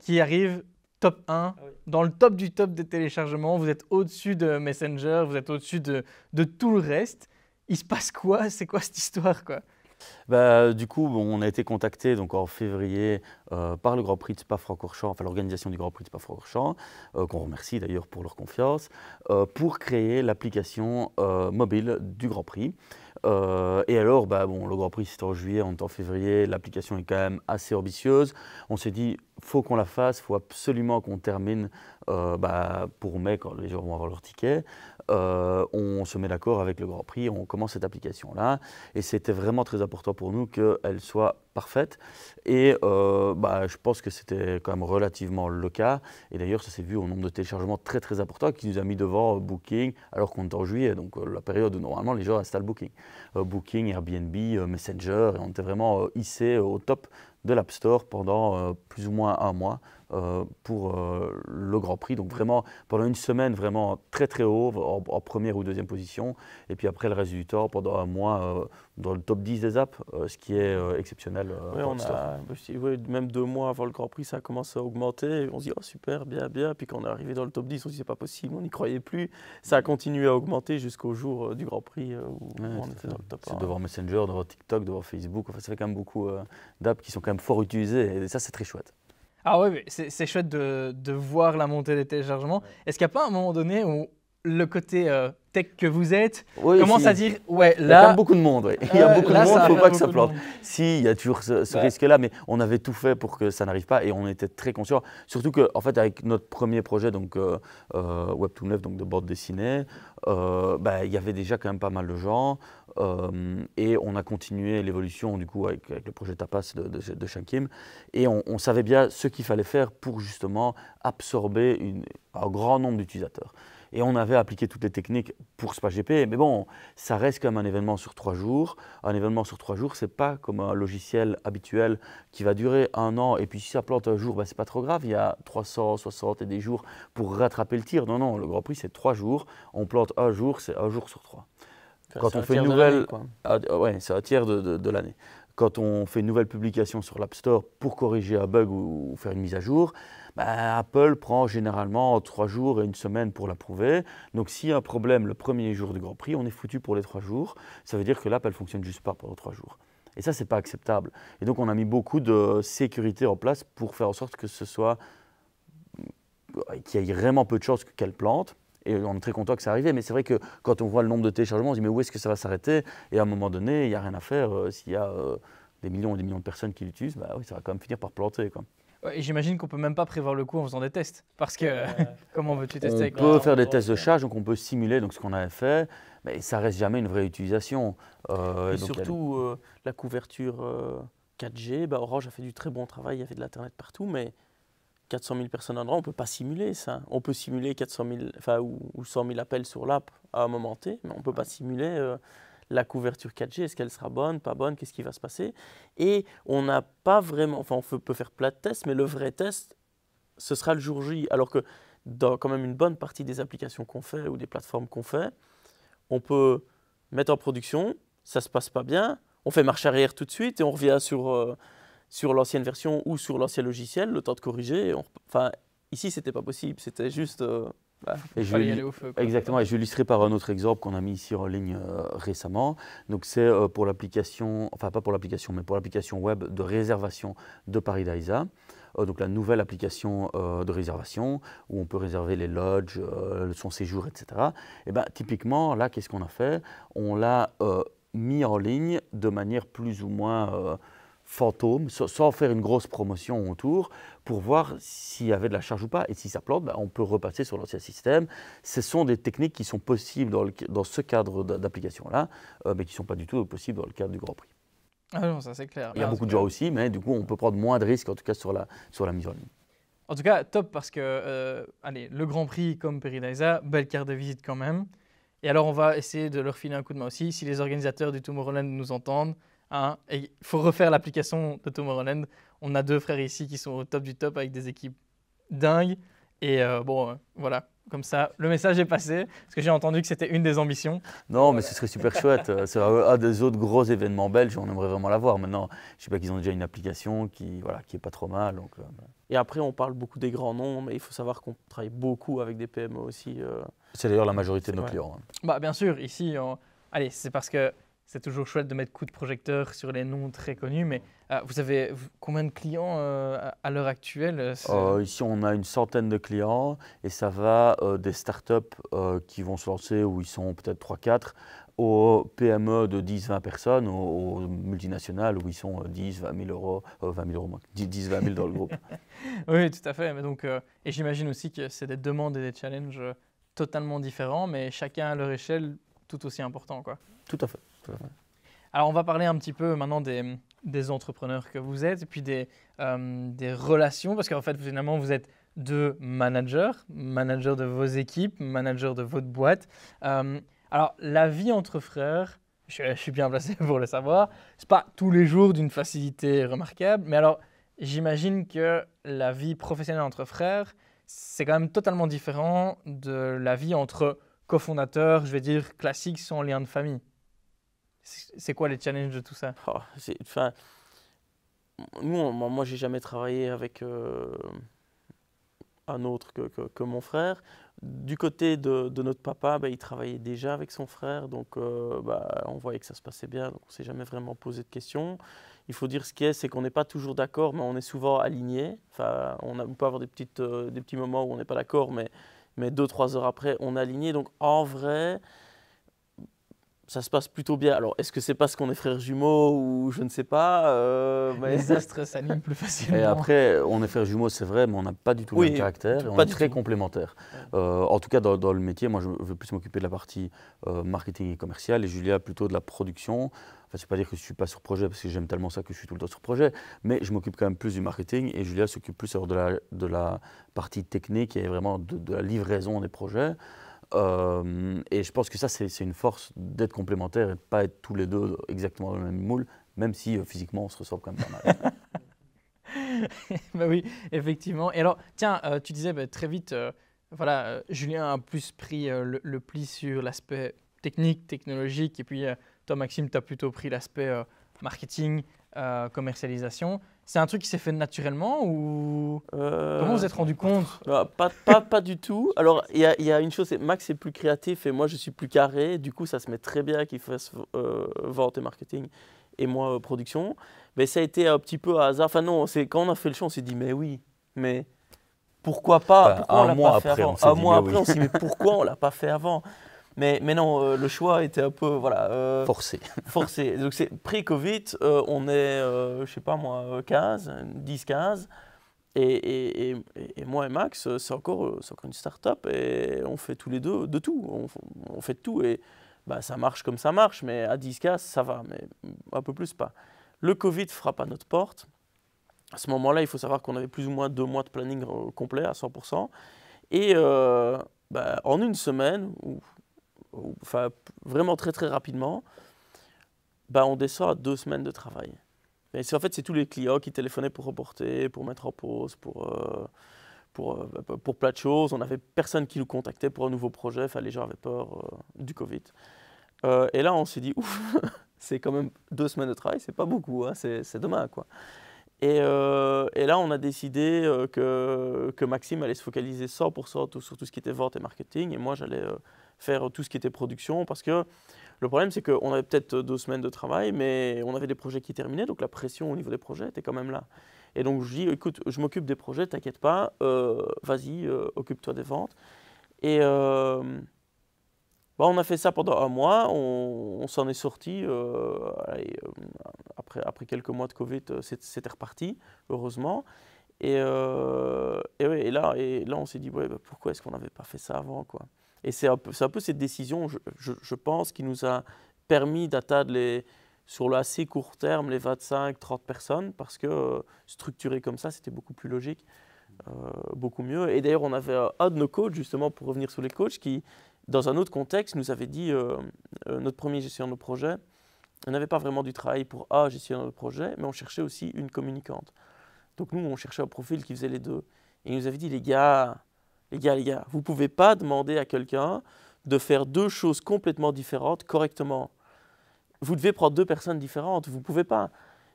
qui arrive top 1, dans le top du top des téléchargements. Vous êtes au-dessus de Messenger, vous êtes au-dessus de tout le reste. Il se passe quoi? C'est quoi cette histoire, quoi? Du coup, on a été contacté donc, en février par le Grand Prix de Spa-Francorchamps, enfin l'organisation du Grand Prix de Spa-Francorchamps, qu'on remercie d'ailleurs pour leur confiance, pour créer l'application mobile du Grand Prix. Et alors, le Grand Prix c'était en juillet, on est en février, l'application est quand même assez ambitieuse. On s'est dit, faut qu'on la fasse, faut absolument qu'on termine pour mai, quand les gens vont avoir leur ticket. On se met d'accord avec le Grand Prix, on commence cette application-là. Et c'était vraiment très important pour nous qu'elle soit parfaite. Et je pense que c'était quand même relativement le cas. Et d'ailleurs, ça s'est vu au nombre de téléchargements très très important qui nous a mis devant Booking, alors qu'on est en juillet, donc la période où normalement les gens installent Booking. Booking, Airbnb, Messenger, et on était vraiment hissé au top de l'App Store pendant plus ou moins un mois pour le Grand Prix. Donc vraiment, pendant une semaine, vraiment très très haut, en première ou deuxième position. Et puis après le reste du temps, pendant un mois, dans le top 10 des apps, ce qui est exceptionnel. Même 2 mois avant le Grand Prix, ça a commencé à augmenter. On se dit, oh super, bien, bien. Puis quand on est arrivé dans le top 10, on se dit, c'est pas possible, on n'y croyait plus. Ça a continué à augmenter jusqu'au jour du Grand Prix où on était dans le top 1. C'est devant Messenger, devant TikTok, devant Facebook. Enfin, ça fait quand même beaucoup d'apps qui sont quand même fort utilisées. Et ça, c'est très chouette. Ah ouais, c'est chouette de voir la montée des téléchargements. Ouais. Est-ce qu'il n'y a pas un moment donné où le côté tech que vous êtes Oui, commence si. à dire ouais Il y a quand là même beaucoup de monde, oui. Il y a beaucoup de là, monde, ça il ne faut va pas que ça beaucoup de plante. monde. Si, il y a toujours ce Ouais. risque-là, mais on avait tout fait pour que ça n'arrive pas et on était très conscients. Surtout qu'en fait, avec notre premier projet, donc Web2Neuf, donc de bande dessinée, il y avait déjà quand même pas mal de gens et on a continué l'évolution du coup avec le projet Tapas de Shankim et on savait bien ce qu'il fallait faire pour justement absorber un grand nombre d'utilisateurs. Et on avait appliqué toutes les techniques pour SpaceGP, mais bon, ça reste quand même un événement sur 3 jours. Un événement sur 3 jours, c'est pas comme un logiciel habituel qui va durer 1 an, et puis si ça plante un jour, c'est pas trop grave, il y a 360 et des jours pour rattraper le tir. Non, non, le Grand Prix, c'est 3 jours. On plante un jour, c'est 1 jour sur 3. Quand C'est on un fait une tiers de nouvelle, l'année, quoi. ouais, c'est un tiers de l'année. Quand on fait une nouvelle publication sur l'App Store pour corriger un bug ou faire une mise à jour, Apple prend généralement 3 jours et 1 semaine pour l'approuver. Donc s'il y a un problème le premier jour du Grand Prix, on est foutu pour les 3 jours. Ça veut dire que l'app, elle ne fonctionne juste pas pendant 3 jours. Et ça, ce n'est pas acceptable. Et donc on a mis beaucoup de sécurité en place pour faire en sorte que ce soit qu'il y ait vraiment peu de chances qu'elle plante. Et on est très content que ça arrive. Mais c'est vrai que quand on voit le nombre de téléchargements, on se dit mais où est-ce que ça va s'arrêter? Et à un moment donné, il n'y a rien à faire. S'il y a des millions et des millions de personnes qui l'utilisent, oui, ça va quand même finir par planter, quoi. Ouais, et j'imagine qu'on peut même pas prévoir le coup en faisant des tests. Parce que comment veux-tu tester On avec peut la- faire des tests de charge, donc on peut simuler donc ce qu'on avait fait, mais ça reste jamais une vraie utilisation. Et donc, surtout, la couverture 4G, Orange a fait du très bon travail, il y avait de l'Internet partout, mais 400 000 personnes en endroit, on ne peut pas simuler ça. On peut simuler 400 000, ou 100 000 appels sur l'app à un moment T, mais on ne peut pas simuler la couverture 4G. Est-ce qu'elle sera bonne, pas bonne, qu'est-ce qui va se passer? Et on n'a pas vraiment, peut faire plein de tests, mais le vrai test, ce sera le jour J. Alors que dans quand même une bonne partie des applications qu'on fait ou des plateformes qu'on fait, on peut mettre en production, ça ne se passe pas bien, on fait marche arrière tout de suite et on revient sur l'ancienne version ou sur l'ancien logiciel, le temps de corriger. Ici, ce n'était pas possible, c'était juste... et je Fallait y vais- aller au feu, quoi. Exactement, et je vais illustrer par un autre exemple qu'on a mis ici en ligne récemment. Donc c'est pour l'application, enfin pas pour l'application, mais pour l'application web de réservation de Paradisa. Donc la nouvelle application de réservation où on peut réserver les lodges, son séjour, etc. Et typiquement, là, qu'est-ce qu'on a fait? On l'a mis en ligne de manière plus ou moins fantôme, sans faire une grosse promotion autour, pour voir s'il y avait de la charge ou pas. Et si ça plante, on peut repasser sur l'ancien système. Ce sont des techniques qui sont possibles dans ce cadre d'application-là, mais qui ne sont pas du tout possibles dans le cadre du Grand Prix. Ah non, ça c'est clair. Il y a En beaucoup tout de cas- gens aussi, mais du coup, on peut prendre moins de risques, en tout cas sur la mise en ligne. En tout cas, top parce que, allez, le Grand Prix comme Paradisa, belle carte de visite quand même. Et alors, on va essayer de leur filer un coup de main aussi. Si les organisateurs du Tomorrowland nous entendent, hein, et il faut refaire l'application de Tomorrowland. On a 2 frères ici qui sont au top du top avec des équipes dingues. Et voilà, comme ça, le message est passé. Parce que j'ai entendu que c'était une des ambitions. Non, mais ce serait super chouette. C'est un des autres gros événements belges, on aimerait vraiment l'avoir. Maintenant, je sais pas qu'ils ont déjà une application qui est pas trop mal. Donc, Et après, on parle beaucoup des grands noms, mais il faut savoir qu'on travaille beaucoup avec des PME aussi. c'est d'ailleurs la majorité de nos Ouais. clients. Bah, bien sûr, ici, allez, c'est parce que c'est toujours chouette de mettre coup de projecteur sur les noms très connus. Mais vous avez combien de clients à l'heure actuelle? Ici, on a une centaine de clients et ça va des startups qui vont se lancer où ils sont peut-être 3-4, aux PME de 10-20 personnes, aux multinationales où ils sont 10-20 000 euros, 20 000 euros moins, 10-20 000 dans le groupe. Oui, tout à fait. Mais donc, et j'imagine aussi que c'est des demandes et des challenges totalement différents, mais chacun à leur échelle tout aussi important, quoi. Tout à fait. Tout à fait. Alors, on va parler un petit peu maintenant des entrepreneurs que vous êtes et puis des relations, parce qu'en fait, finalement, vous êtes 2 managers de vos équipes, managers de votre boîte. Alors, la vie entre frères, je suis bien placé pour le savoir, c'est pas tous les jours d'une facilité remarquable, mais alors, j'imagine que la vie professionnelle entre frères, c'est quand même totalement différent de la vie entre cofondateurs, je vais dire, classiques sans lien de famille. C'est quoi les challenges de tout ça? Moi, j'ai jamais travaillé avec un autre que mon frère. Du côté de notre papa, il travaillait déjà avec son frère, donc on voyait que ça se passait bien, donc on ne s'est jamais vraiment posé de questions. Il faut dire ce qui est, c'est qu'on n'est pas toujours d'accord, mais on est souvent alignés. On peut avoir des petits moments où on n'est pas d'accord, mais mais 2-3 heures après, on est aligné. Donc en vrai, ça se passe plutôt bien. Alors, est-ce que c'est parce qu'on est frères jumeaux ou je ne sais pas mais... Les astres s'alignent plus facilement. Et après, on est frères jumeaux, c'est vrai, mais on n'a pas du tout le même caractère et on est très complémentaires. En tout cas, dans le métier, moi, je veux plus m'occuper de la partie marketing et commercial et Julia plutôt de la production. Enfin, c'est pas dire que je ne suis pas sur projet parce que j'aime tellement ça que je suis tout le temps sur projet, mais je m'occupe quand même plus du marketing et Julia s'occupe plus alors de la partie technique et vraiment de la livraison des projets. Et je pense que ça, c'est une force d'être complémentaires et de ne pas être tous les deux exactement dans le même moule, même si physiquement, on se ressemble quand même pas mal. Bah oui, effectivement. Et alors, tiens, tu disais très vite, voilà, Julien a plus pris le pli sur l'aspect technique, technologique, et puis toi, Maxime, tu as plutôt pris l'aspect marketing, commercialisation. C'est un truc qui s'est fait naturellement ou comment vous vous êtes rendu compte? Pas du tout. Alors, il y a une chose, c'est Max est plus créatif et moi, je suis plus carré. Du coup, ça se met très bien qu'il fasse vente et marketing et moi, production. Mais ça a été un petit peu à hasard. Enfin non, quand on a fait le choix, on s'est dit, mais oui, mais pourquoi pas? Pourquoi on l'a pas fait avant? Un mois après, on s'est dit, mais pourquoi on l'a pas fait avant? Mais non, le choix était un peu voilà, forcé. Donc c'est pré-Covid, on est, je sais pas moi, 10-15. Et moi et Max, c'est encore une start-up et on fait tous les deux de tout. On fait de tout et bah, ça marche comme ça marche, mais à 10-15, ça va, mais un peu plus pas. Le Covid frappe à notre porte. À ce moment-là, il faut savoir qu'on avait plus ou moins 2 mois de planning complet à 100%. Et bah, en une semaine, enfin vraiment très très rapidement, bah, on descend à 2 semaines de travail. Et en fait, c'est tous les clients qui téléphonaient pour reporter, pour mettre en pause, pour plein de choses. On n'avait personne qui nous contactait pour un nouveau projet. Enfin, les gens avaient peur du Covid. Et là, on s'est dit, ouf, c'est quand même 2 semaines de travail, c'est pas beaucoup, hein, c'est demain, quoi. Et là, on a décidé que Maxime allait se focaliser 100% sur tout ce qui était vente et marketing. Et moi, j'allais faire tout ce qui était production parce que le problème, c'est qu'on avait peut-être 2 semaines de travail, mais on avait des projets qui terminaient, donc la pression au niveau des projets était quand même là. Et donc, je dis, écoute, je m'occupe des projets, t'inquiète pas, vas-y, occupe-toi des ventes. Et on a fait ça pendant un mois, on s'en est sorti. Après quelques mois de Covid, c'était reparti, heureusement. Et là, on s'est dit, ouais, bah, pourquoi est-ce qu'on n'avait pas fait ça avant, quoi. Et c'est un peu cette décision, je pense, qui nous a permis d'atteindre sur le assez court terme les 25-30 personnes, parce que structuré comme ça, c'était beaucoup plus logique, beaucoup mieux. Et d'ailleurs, on avait un de nos coachs, justement, pour revenir sur les coachs, qui, dans un autre contexte, nous avait dit, notre premier gestionnaire de projet, on n'avait pas vraiment du travail pour un gestionnaire de projet, mais on cherchait aussi une communicante. Donc nous, on cherchait un profil qui faisait les deux. Et il nous avait dit, les gars, vous ne pouvez pas demander à quelqu'un de faire 2 choses complètement différentes correctement. Vous devez prendre 2 personnes différentes, vous ne pouvez pas.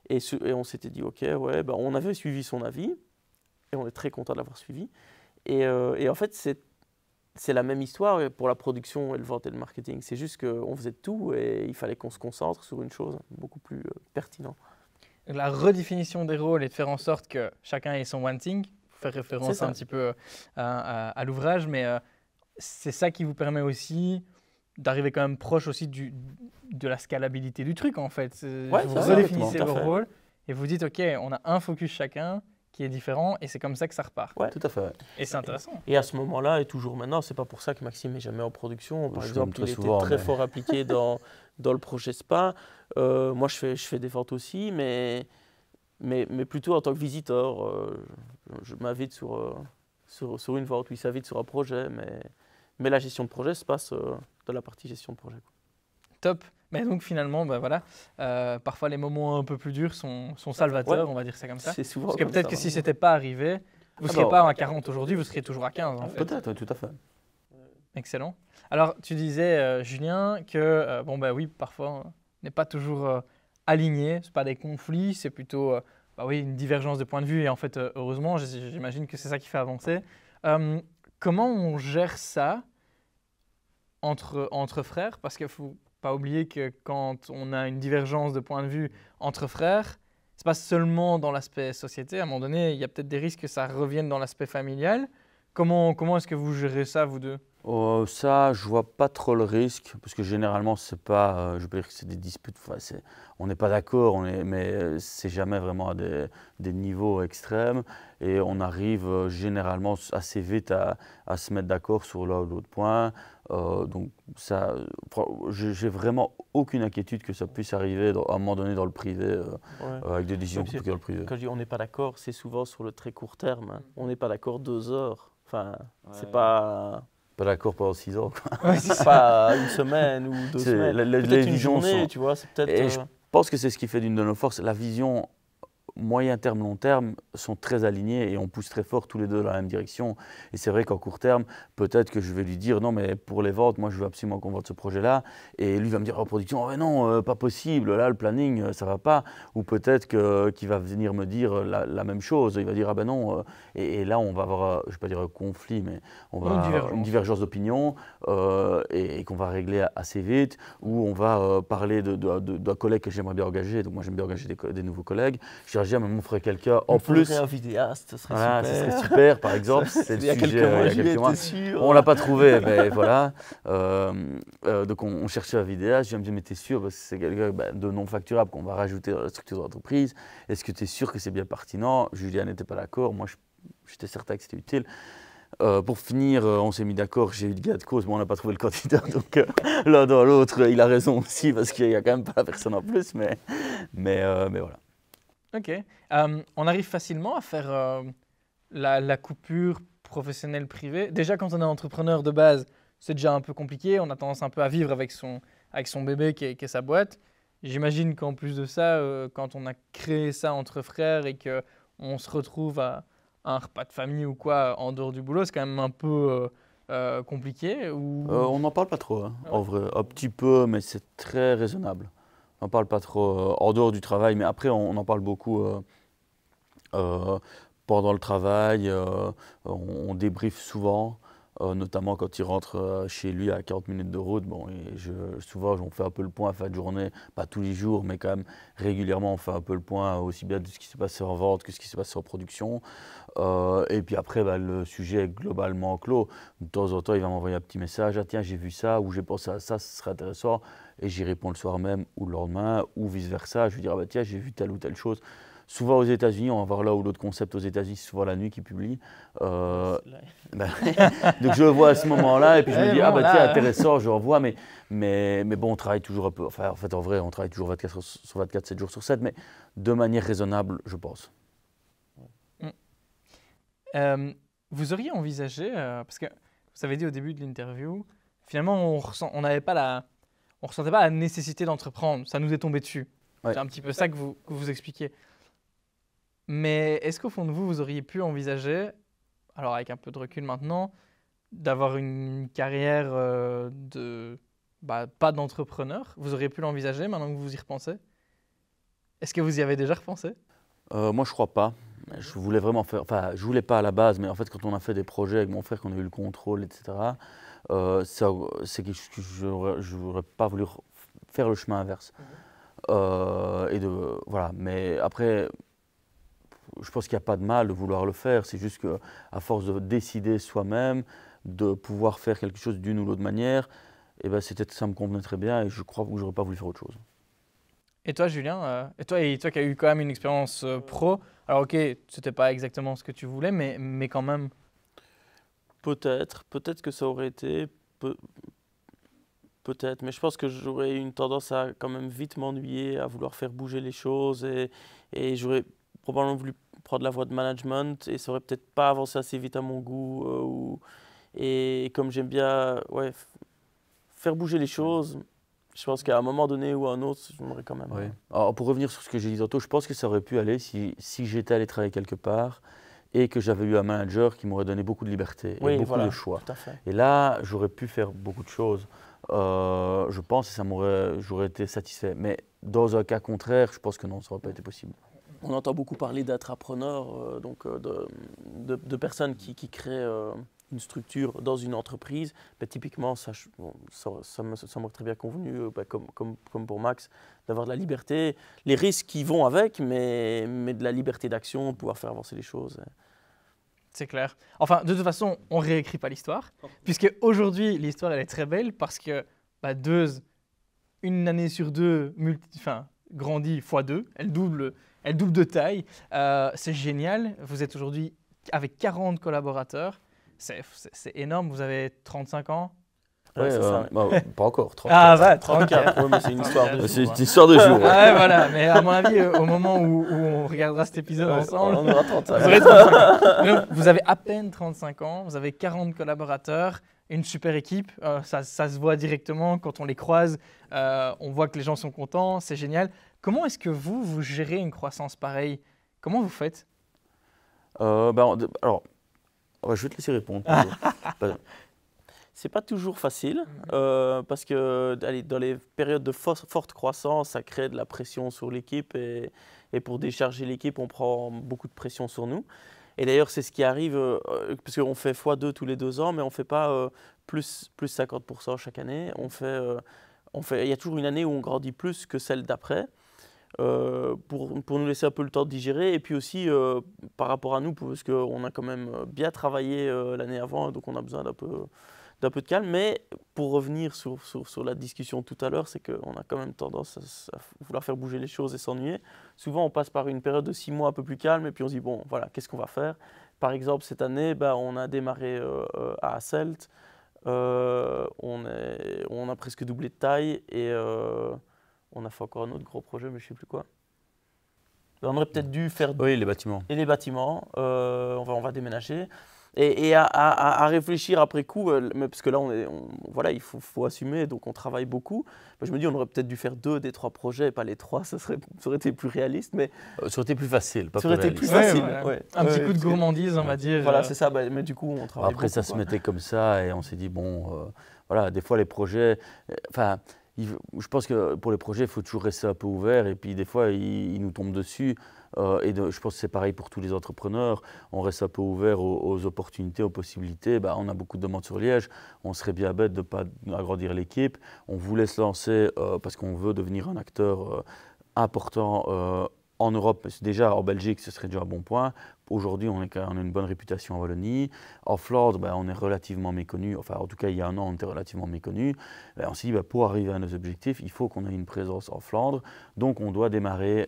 Et on s'était dit, ok, ouais, ben on avait suivi son avis, et on est très content de l'avoir suivi. Et en fait, c'est la même histoire pour la production et le vente et le marketing. C'est juste qu'on faisait tout et il fallait qu'on se concentre sur une chose beaucoup plus pertinente. La redéfinition des rôles et de faire en sorte que chacun ait son one thing, faire référence un petit peu à l'ouvrage, mais c'est ça qui vous permet aussi d'arriver quand même proche aussi de la scalabilité du truc en fait. Ouais, vous redéfinissez vos rôles et vous dites ok, on a un focus chacun qui est différent et c'est comme ça que ça repart. Ouais, tout à fait. Et c'est intéressant. Et à ce moment-là et toujours maintenant, c'est pas pour ça que Maxime n'est jamais en production. Par exemple, il était très fort impliqué dans le projet SPA. Moi, je fais des ventes aussi, mais plutôt en tant que visiteur. Je m'invite sur une vente, lui s'invite sur un projet, mais la gestion de projet se passe dans la partie gestion de projet. Top. Mais donc finalement, bah voilà, parfois les moments un peu plus durs sont salvateurs, on va dire ça comme ça. C'est souvent parce que peut-être que si ce n'était pas arrivé, vous ne seriez pas à 40 aujourd'hui, vous seriez toujours à 15 en fait. Peut-être, tout à fait. Excellent. Alors tu disais, Julien, que oui, parfois on n'est pas toujours aligné, ce n'est pas des conflits, c'est plutôt une divergence de point de vue et en fait, heureusement, j'imagine que c'est ça qui fait avancer. Comment on gère ça entre frères? Parce qu'il faut pas oublier que quand on a une divergence de point de vue entre frères, c'est pas seulement dans l'aspect société. À un moment donné, il y a peut-être des risques que ça revienne dans l'aspect familial. Comment est-ce que vous gérez ça, vous deux? Ça, je vois pas trop le risque, parce que généralement, c'est pas, je peux dire que c'est des disputes, enfin, on n'est pas d'accord, mais c'est jamais vraiment à des niveaux extrêmes, et on arrive généralement assez vite à se mettre d'accord sur l'un ou l'autre point. Donc ça, j'ai vraiment aucune inquiétude que ça puisse arriver à un moment donné dans le privé, Ouais. avec des décisions Oui, compliquées dans le privé. Quand je dis on n'est pas d'accord, c'est souvent sur le très court terme, hein. On n'est pas d'accord 2 heures. Enfin, c'est Ouais. pas, Pas d'accord pendant 6 ans, quoi. Ouais, c'est ça. pas une semaine ou 2 C'est- semaines. les Peut-être une visions journée, sont- tu vois. C'est peut-être. Et je pense que c'est ce qui fait d'une de nos forces. La vision moyen terme, long terme sont très alignés et on pousse très fort tous les deux dans la même direction. Et c'est vrai qu'en court terme, peut-être que je vais lui dire non, mais pour les ventes, moi je veux absolument qu'on vende ce projet-là. Et lui va me dire en production, oh, non, pas possible, là le planning, ça va pas. Ou peut-être qu'il va venir me dire la même chose. Il va dire ah ben non. Et là, on va avoir, je vais pas dire un conflit, mais on va avoir une divergence d'opinion et qu'on va régler assez vite. Ou on va parler d'un collègue que j'aimerais bien engager. Donc moi j'aime bien engager des nouveaux collègues. Je dirais, mais on ferait quelqu'un en plus. Un vidéaste, ce serait Voilà, super. ce serait super, par exemple. C'est Il y a le sujet quelques mois, sûr. On l'a pas trouvé, mais voilà. Donc on cherchait un vidéaste. Je me dis, mais t'es sûr, parce que c'est quelqu'un de non facturable qu'on va rajouter dans la structure de l'entreprise. Est-ce que tu es sûr que c'est bien pertinent? Julien n'était pas d'accord. Moi, j'étais certain que c'était utile. Pour finir, on s'est mis d'accord, j'ai eu le gain de cause, mais on n'a pas trouvé le candidat. Donc l'un dans l'autre, il a raison aussi, parce qu'il n'y a quand même pas la personne en plus. Mais voilà. Ok. On arrive facilement à faire la coupure professionnelle-privée. Déjà, quand on est entrepreneur de base, c'est déjà un peu compliqué. On a tendance un peu à vivre avec son bébé qui est sa boîte. J'imagine qu'en plus de ça, quand on a créé ça entre frères et qu'on se retrouve à un repas de famille ou quoi en dehors du boulot, c'est quand même un peu compliqué. On n'en parle pas trop, hein, Ah ouais. en vrai. Un petit peu, mais c'est très raisonnable. On n'en parle pas trop en dehors du travail, mais après, on en parle beaucoup euh, pendant le travail. On débriefe souvent, notamment quand il rentre chez lui à 40 minutes de route. Bon, et souvent, on fait un peu le point à fin de journée, pas tous les jours, mais quand même régulièrement, on fait un peu le point aussi bien de ce qui s'est passé en vente que ce qui s'est passé en production. Et puis après, le sujet est globalement clos. De temps en temps, il va m'envoyer un petit message. Ah tiens, j'ai vu ça, ou j'ai pensé à ça, ce serait intéressant. Et j'y réponds le soir même, ou le lendemain, ou vice-versa. Je lui dis, ah bah tiens, j'ai vu telle ou telle chose. Souvent aux États-Unis, on va voir là ou l'autre concept aux États-Unis, c'est souvent la nuit qui publie. Donc je le vois à ce moment-là, et puis je me dis, ah bah tiens, intéressant, je revois. Mais bon, on travaille toujours un peu. Enfin, en fait, en vrai, on travaille toujours 24 heures sur 24, 7 jours sur 7, mais de manière raisonnable, je pense. Vous auriez envisagé, parce que vous avez dit au début de l'interview, finalement on n'avait pas on ressentait pas la nécessité d'entreprendre, ça nous est tombé dessus. Ouais. C'est un petit peu ça que vous expliquez. Mais est-ce qu'au fond de vous, vous auriez pu envisager, alors avec un peu de recul maintenant, d'avoir une carrière pas d'entrepreneur? Vous auriez pu l'envisager maintenant que vous y repensez? Est-ce que vous y avez déjà repensé? Moi, je crois pas. Je voulais vraiment faire, enfin, je voulais pas à la base, mais en fait, quand on a fait des projets avec mon frère, qu'on a eu le contrôle, etc., c'est quelque chose que je n'aurais pas voulu faire le chemin inverse. Voilà. Mais après, je pense qu'il n'y a pas de mal de vouloir le faire. C'est juste qu'à force de décider soi-même, de pouvoir faire quelque chose d'une ou l'autre manière, et ben, ça me convenait très bien et je crois que je n'aurais pas voulu faire autre chose. Et toi, Julien, et toi qui as eu quand même une expérience pro, alors ok, c'était pas exactement ce que tu voulais, mais quand même. Peut-être que ça aurait été, peut-être, mais je pense que j'aurais eu une tendance à quand même vite m'ennuyer, à vouloir faire bouger les choses et j'aurais probablement voulu prendre la voie de management et ça aurait peut-être pas avancé assez vite à mon goût. Et comme j'aime bien faire bouger les choses, je pense qu'à un moment donné ou à un autre, je m'aurais quand même. Oui. Alors, pour revenir sur ce que j'ai dit tantôt, je pense que ça aurait pu aller si j'étais allé travailler quelque part et que j'avais eu un manager qui m'aurait donné beaucoup de liberté et beaucoup de choix. Tout à fait. Et là, j'aurais pu faire beaucoup de choses. Je pense et j'aurais été satisfait. Mais dans un cas contraire, je pense que non, ça n'aurait pas été possible. On entend beaucoup parler d'intrapreneurs, de personnes qui créent une structure dans une entreprise. Ben, typiquement, ça m'aurait très bien convenu, comme pour Max, d'avoir de la liberté, les risques qui vont avec, mais de la liberté d'action, de pouvoir faire avancer les choses. C'est clair. Enfin, de toute façon, on ne réécrit pas l'histoire, puisque aujourd'hui, l'histoire, elle est très belle, parce que Deuze, une année sur deux, grandit x2, elle double de taille. C'est génial. Vous êtes aujourd'hui avec 40 collaborateurs. C'est énorme. Vous avez 35 ans. Ouais, c'est ça, ouais. pas encore, 34. Ah, va, 34. Ouais, mais c'est une histoire de C'est jour, une histoire de jour. Ouais. Ouais, voilà. Mais à mon avis, au moment où on regardera cet épisode ensemble, on aura 35. vous aurez 35 ans. Vous avez à peine 35 ans, vous avez 40 collaborateurs, une super équipe. Ça se voit directement quand on les croise. On voit que les gens sont contents, c'est génial. Comment est-ce que vous gérez une croissance pareille? Comment vous faites? Alors, je vais te laisser répondre. C'est pas toujours facile parce que dans les périodes de forte croissance, ça crée de la pression sur l'équipe et pour décharger l'équipe, on prend beaucoup de pression sur nous. Et d'ailleurs, c'est ce qui arrive parce qu'on fait x2 tous les 2 ans, mais on ne fait pas plus 50% chaque année. Il y a toujours une année où on grandit plus que celle d'après. Pour nous laisser un peu le temps de digérer et puis aussi par rapport à nous parce qu'on a quand même bien travaillé l'année avant, donc on a besoin d'un peu de calme. Mais pour revenir sur la discussion tout à l'heure, c'est qu'on a quand même tendance à vouloir faire bouger les choses et s'ennuyer. Souvent on passe par une période de 6 mois un peu plus calme et puis on se dit bon voilà, qu'est-ce qu'on va faire? Par exemple cette année on a démarré à Hasselt, on a presque doublé de taille et on a fait encore un autre gros projet, mais je ne sais plus quoi. On aurait peut-être dû faire... Oui, les bâtiments. Et les bâtiments, on va déménager. Et à réfléchir après coup, parce que là, voilà, il faut assumer, donc on travaille beaucoup. Je me dis, on aurait peut-être dû faire 2 des 3 projets, et pas les 3, ça aurait été plus réaliste. Mais ça aurait été plus facile, pas ça plus aurait été plus réaliste. facile. Voilà. Ouais. Un petit coup de gourmandise, on va dire. Voilà, c'est ça, mais du coup, on travaille Après, beaucoup, ça se quoi. mettait comme ça et on s'est dit, bon, voilà, des fois les projets... je pense que pour les projets, il faut toujours rester un peu ouvert et puis des fois, ils nous tombent dessus. Je pense que c'est pareil pour tous les entrepreneurs. On reste un peu ouvert aux opportunités, aux possibilités. On a beaucoup de demandes sur Liège. On serait bien bête de ne pas agrandir l'équipe. On voulait se lancer parce qu'on veut devenir un acteur important en Europe. Déjà, en Belgique, ce serait déjà un bon point. Aujourd'hui, on a une bonne réputation en Wallonie. En Flandre, on est relativement méconnu. Enfin, en tout cas, il y a un an, on était relativement méconnu. On s'est dit, pour arriver à nos objectifs, il faut qu'on ait une présence en Flandre. Donc, on doit démarrer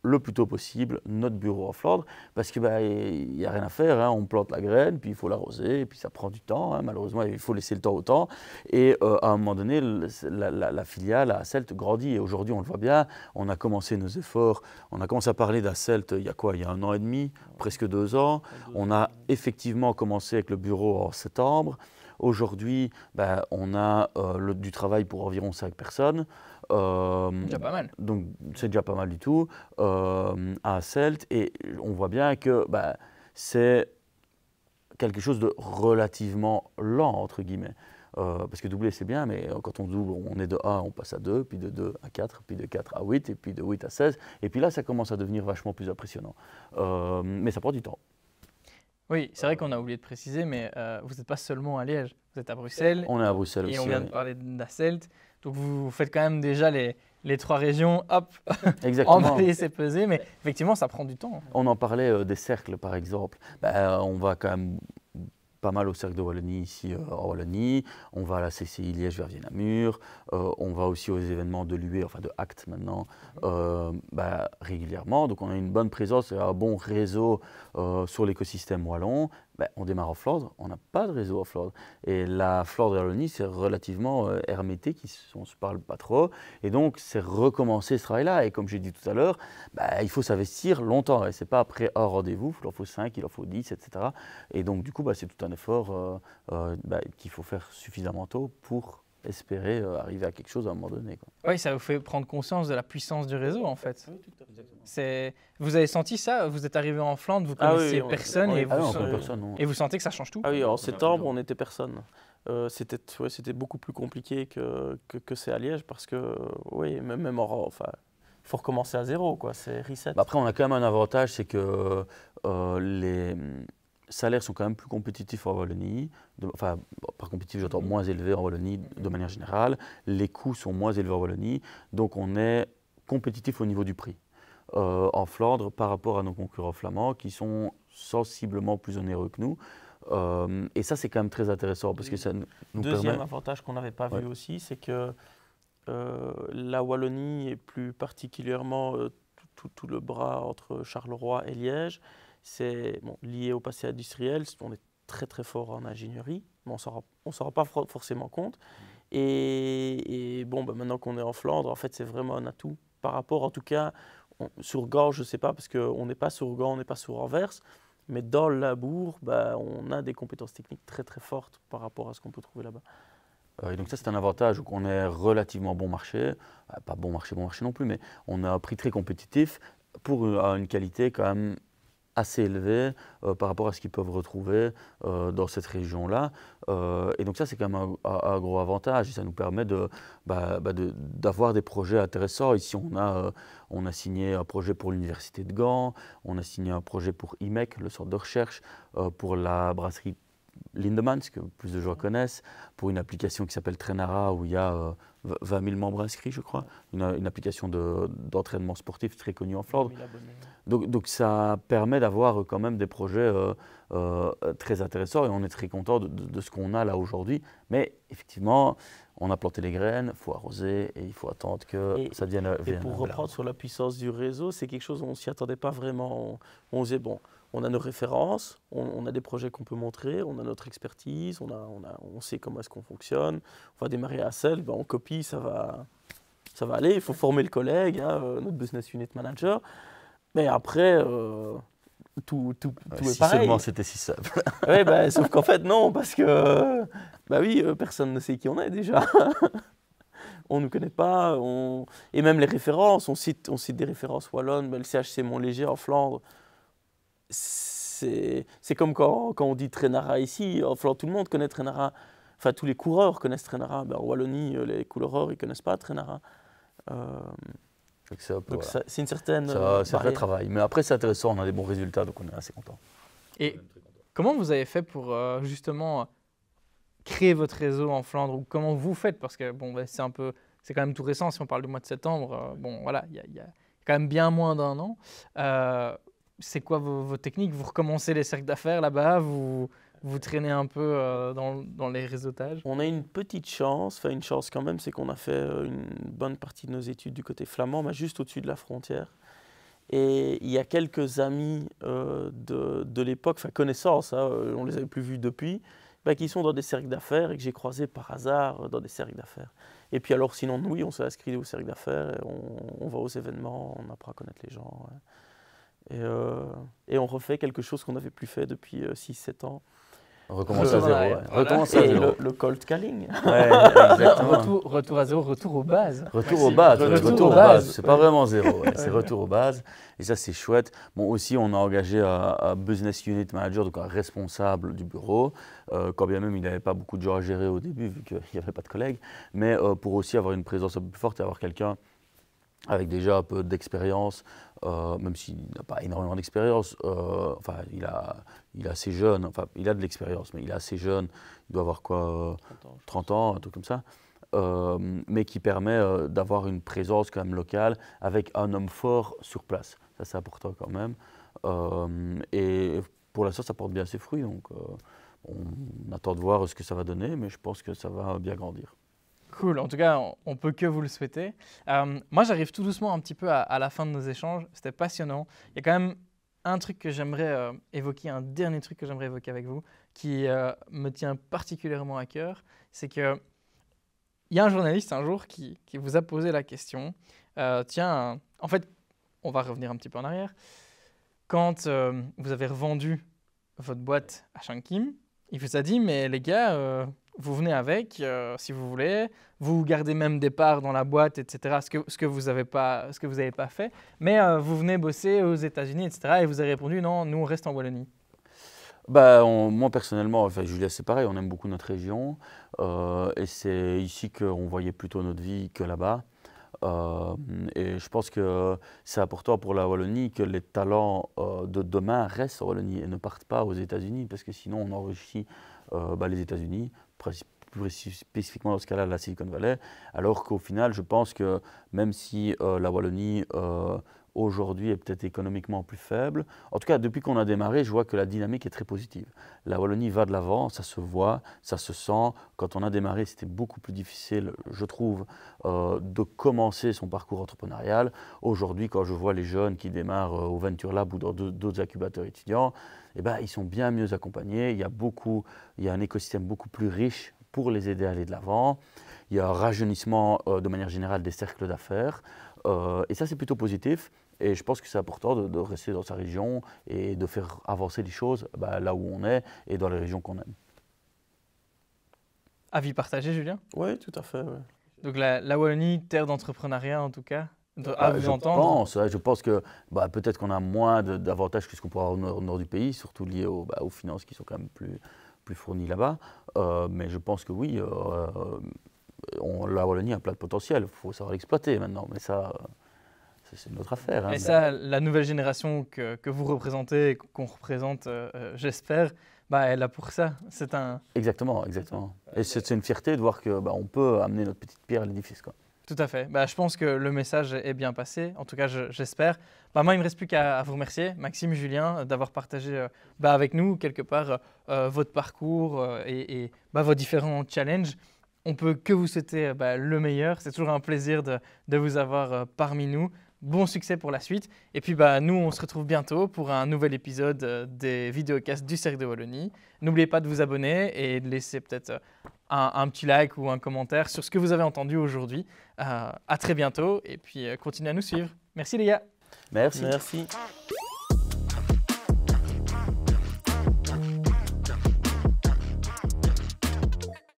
le plus tôt possible notre bureau en Flandre parce qu'il n'y a rien à faire, hein. On plante la graine, puis il faut l'arroser, et puis ça prend du temps, hein. Malheureusement, il faut laisser le temps au temps. Et à un moment donné, la filiale à Hasselt grandit. Et aujourd'hui, on le voit bien, on a commencé nos efforts, on a commencé à parler d'Hasselt il y a 1 an et demi, presque 2 ans. On a effectivement commencé avec le bureau en septembre. Aujourd'hui, on a du travail pour environ 5 personnes. Déjà pas mal. Donc c'est déjà pas mal du tout à Hasselt et on voit bien que c'est quelque chose de relativement lent entre guillemets. Parce que doubler c'est bien, mais quand on double, on est de 1, on passe à 2, puis de 2 à 4, puis de 4 à 8, et puis de 8 à 16. Et puis là, ça commence à devenir vachement plus impressionnant. Mais ça prend du temps. Oui, c'est vrai qu'on a oublié de préciser, mais vous n'êtes pas seulement à Liège, vous êtes à Bruxelles. On est à Bruxelles et aussi. on vient de parler d'Hasselt. Donc vous faites quand même déjà les 3 régions, hop, Exactement. emballer, c'est pesé, mais effectivement, ça prend du temps. On en parlait des cercles, par exemple. On va quand même pas mal au cercle de Wallonie ici en Wallonie. On va à la CCI Liège vers Vieux-Namur. On va aussi aux événements de l'UE, enfin de ACT maintenant, régulièrement. Donc on a une bonne présence et un bon réseau sur l'écosystème wallon. On démarre en Flandre, on n'a pas de réseau en Flandre. Et la Flandre et la Wallonie, c'est relativement hermétique, on ne se parle pas trop. Et donc, c'est recommencer ce travail-là. Et comme j'ai dit tout à l'heure, il faut s'investir longtemps. Et ce n'est pas après un rendez-vous, il en faut 5, il en faut 10, etc. Et donc, du coup, c'est tout un effort qu'il faut faire suffisamment tôt pour espérer arriver à quelque chose à un moment donné, quoi. Oui, ça vous fait prendre conscience de la puissance du réseau, en fait. Oui, tout à fait, exactement. Vous avez senti ça? Vous êtes arrivé en Flandre, vous connaissiez personne, et vous sentez que ça change tout? Ah oui, en septembre, on n'était personne. C'était beaucoup plus compliqué que c'est à Liège parce que, oui, même il faut recommencer à zéro, quoi. C'est reset. Après, on a quand même un avantage, c'est que les salaires sont quand même plus compétitifs en Wallonie. Par compétitif, j'entends moins élevés en Wallonie de manière générale. Les coûts sont moins élevés en Wallonie. Donc, on est compétitif au niveau du prix. en Flandre par rapport à nos concurrents flamands qui sont sensiblement plus onéreux que nous. Et ça, c'est quand même très intéressant parce que ça nous Deuxième permet... avantage qu'on n'avait pas Ouais. vu aussi, c'est que la Wallonie et plus particulièrement tout le bras entre Charleroi et Liège, c'est lié au passé industriel. On est très très fort en ingénierie, mais on s'en rend pas forcément compte. Et maintenant qu'on est en Flandre, en fait, c'est vraiment un atout par rapport, en tout cas, sur Gand, je ne sais pas, parce qu'on n'est pas sur Gand, on n'est pas sur Anvers, mais dans le labour, on a des compétences techniques très très fortes par rapport à ce qu'on peut trouver là-bas. Et donc ça, c'est un avantage, on est relativement bon marché, pas bon marché non plus, mais on a un prix très compétitif pour une qualité quand même assez élevée par rapport à ce qu'ils peuvent retrouver dans cette région-là. Et donc ça, c'est quand même un gros avantage et ça nous permet d'avoir des projets intéressants. Ici, on a signé un projet pour l'Université de Gand, on a signé un projet pour IMEC, le centre de recherche, pour la brasserie Lindemann, ce que plus de gens connaissent, pour une application qui s'appelle Trainara, où il y a 20 000 membres inscrits, je crois, une application d'entraînement sportif très connue en Flandre. Donc ça permet d'avoir quand même des projets très intéressants et on est très content de ce qu'on a là aujourd'hui. Mais effectivement, on a planté les graines, il faut arroser et il faut attendre que ça devienne... Et pour reprendre sur la puissance du réseau, c'est quelque chose où on ne s'y attendait pas vraiment. On disait, bon, on a nos références, on a des projets qu'on peut montrer, on a notre expertise, on sait comment est-ce qu'on fonctionne. On va démarrer à Celle, on copie, ça va aller. Il faut former le collègue, notre business unit manager. Mais après, tout est si pareil. seulement c'était si simple. Oui, sauf qu'en fait, non, parce que personne ne sait qui on est déjà. On ne nous connaît pas. Et même les références, on cite des références wallonnes, le CHC Montléger en Flandre. C'est comme quand on dit Trainara ici. En Flandre, tout le monde connaît Trainara. Enfin, tous les coureurs connaissent Trainara. En Wallonie, les coureurs, ils ne connaissent pas Trainara. Donc c'est une certaine c'est un vrai travail. Mais après, c'est intéressant, on a des bons résultats, donc on est assez content. Et comment vous avez fait pour justement créer votre réseau en Flandre ou comment vous faites? Parce que c'est quand même tout récent si on parle du mois de septembre. Il y a quand même bien moins d'un an. C'est quoi vos techniques? Vous recommencez les cercles d'affaires là-bas? Vous traînez un peu dans les réseautages? On a une petite chance, une chance quand même, c'est qu'on a fait une bonne partie de nos études du côté flamand, mais juste au-dessus de la frontière. Et il y a quelques amis de l'époque, connaissances, on les avait plus vus depuis, qui sont dans des cercles d'affaires et que j'ai croisés par hasard dans des cercles d'affaires. Et puis alors sinon, oui, on s'est inscrit au cercle d'affaires, et on va aux événements, on apprend à connaître les gens. Et on refait quelque chose qu'on n'avait plus fait depuis 6-7 ans. On recommence à zéro. Recommence à zéro. Le cold calling. Retour à zéro, retour aux bases. Retour aux bases. C'est pas vraiment zéro, c'est retour aux bases. Et ça, c'est chouette. Aussi, on a engagé un business unit manager, donc un responsable du bureau, quand bien même il n'avait pas beaucoup de gens à gérer au début, vu qu'il n'y avait pas de collègues, mais pour aussi avoir une présence un peu plus forte et avoir quelqu'un avec déjà un peu d'expérience, même s'il n'a pas énormément d'expérience, il est assez jeune, il a de l'expérience, mais il est assez jeune, il doit avoir 30 ans, un truc comme ça, mais qui permet d'avoir une présence quand même locale avec un homme fort sur place. Ça, c'est important quand même. Et pour l'instant, ça porte bien ses fruits, donc on attend de voir ce que ça va donner, mais je pense que ça va bien grandir. Cool, en tout cas, on peut que vous le souhaiter. Moi, j'arrive tout doucement un petit peu à la fin de nos échanges. C'était passionnant. Il y a quand même un truc que j'aimerais évoquer, un dernier truc que j'aimerais évoquer avec vous, qui me tient particulièrement à cœur. C'est qu'il y a un journaliste un jour qui vous a posé la question. En fait, on va revenir un petit peu en arrière. Quand vous avez revendu votre boîte à Shankim, il vous a dit, mais les gars... vous venez avec, si vous voulez, vous gardez même des parts dans la boîte, etc., ce que vous n'avez pas fait, mais vous venez bosser aux États-Unis, etc., et vous avez répondu, non, nous on reste en Wallonie. Moi personnellement, Julia c'est pareil, on aime beaucoup notre région, et c'est ici qu'on voyait plutôt notre vie que là-bas. Et je pense que c'est important pour la Wallonie que les talents de demain restent en Wallonie et ne partent pas aux États-Unis, parce que sinon on enrichit les États-Unis, plus spécifiquement dans ce cas-là la Silicon Valley, alors qu'au final je pense que même si la Wallonie aujourd'hui est peut-être économiquement plus faible. En tout cas, depuis qu'on a démarré, je vois que la dynamique est très positive. La Wallonie va de l'avant, ça se voit, ça se sent. Quand on a démarré, c'était beaucoup plus difficile, je trouve, de commencer son parcours entrepreneurial. Aujourd'hui, quand je vois les jeunes qui démarrent au Venture Lab ou dans d'autres incubateurs étudiants, eh ben, ils sont bien mieux accompagnés. Il y a un écosystème beaucoup plus riche pour les aider à aller de l'avant. Il y a un rajeunissement de manière générale des cercles d'affaires. Et ça, c'est plutôt positif. Et je pense que c'est important de rester dans sa région et de faire avancer les choses là où on est et dans les régions qu'on aime. Avis partagé, Julien? Oui, tout à fait. Ouais. Donc la Wallonie, terre d'entrepreneuriat en tout cas, à vous entendre. Je pense que peut-être qu'on a moins d'avantages que ce qu'on pourrait avoir au nord du pays, surtout liés aux finances qui sont quand même plus fournies là-bas. Mais je pense que oui, la Wallonie a plein de potentiel. Il faut savoir l'exploiter maintenant. Mais ça, c'est une autre affaire. Hein. Et ça, la nouvelle génération que vous représentez, qu'on représente, j'espère, elle a pour ça. C'est un... Exactement. Et c'est une fierté de voir qu'on peut amener notre petite pierre à l'édifice. Tout à fait. Je pense que le message est bien passé. En tout cas, j'espère. Moi, il ne me reste plus qu'à vous remercier, Maxime, Julien, d'avoir partagé avec nous, quelque part, votre parcours et vos différents challenges. On ne peut que vous souhaiter le meilleur. C'est toujours un plaisir de vous avoir parmi nous. Bon succès pour la suite. Et puis, nous, on se retrouve bientôt pour un nouvel épisode des vidéocasts du Cercle de Wallonie. N'oubliez pas de vous abonner et de laisser peut-être un petit like ou un commentaire sur ce que vous avez entendu aujourd'hui. À très bientôt et puis continuez à nous suivre. Merci les gars. Merci. Merci.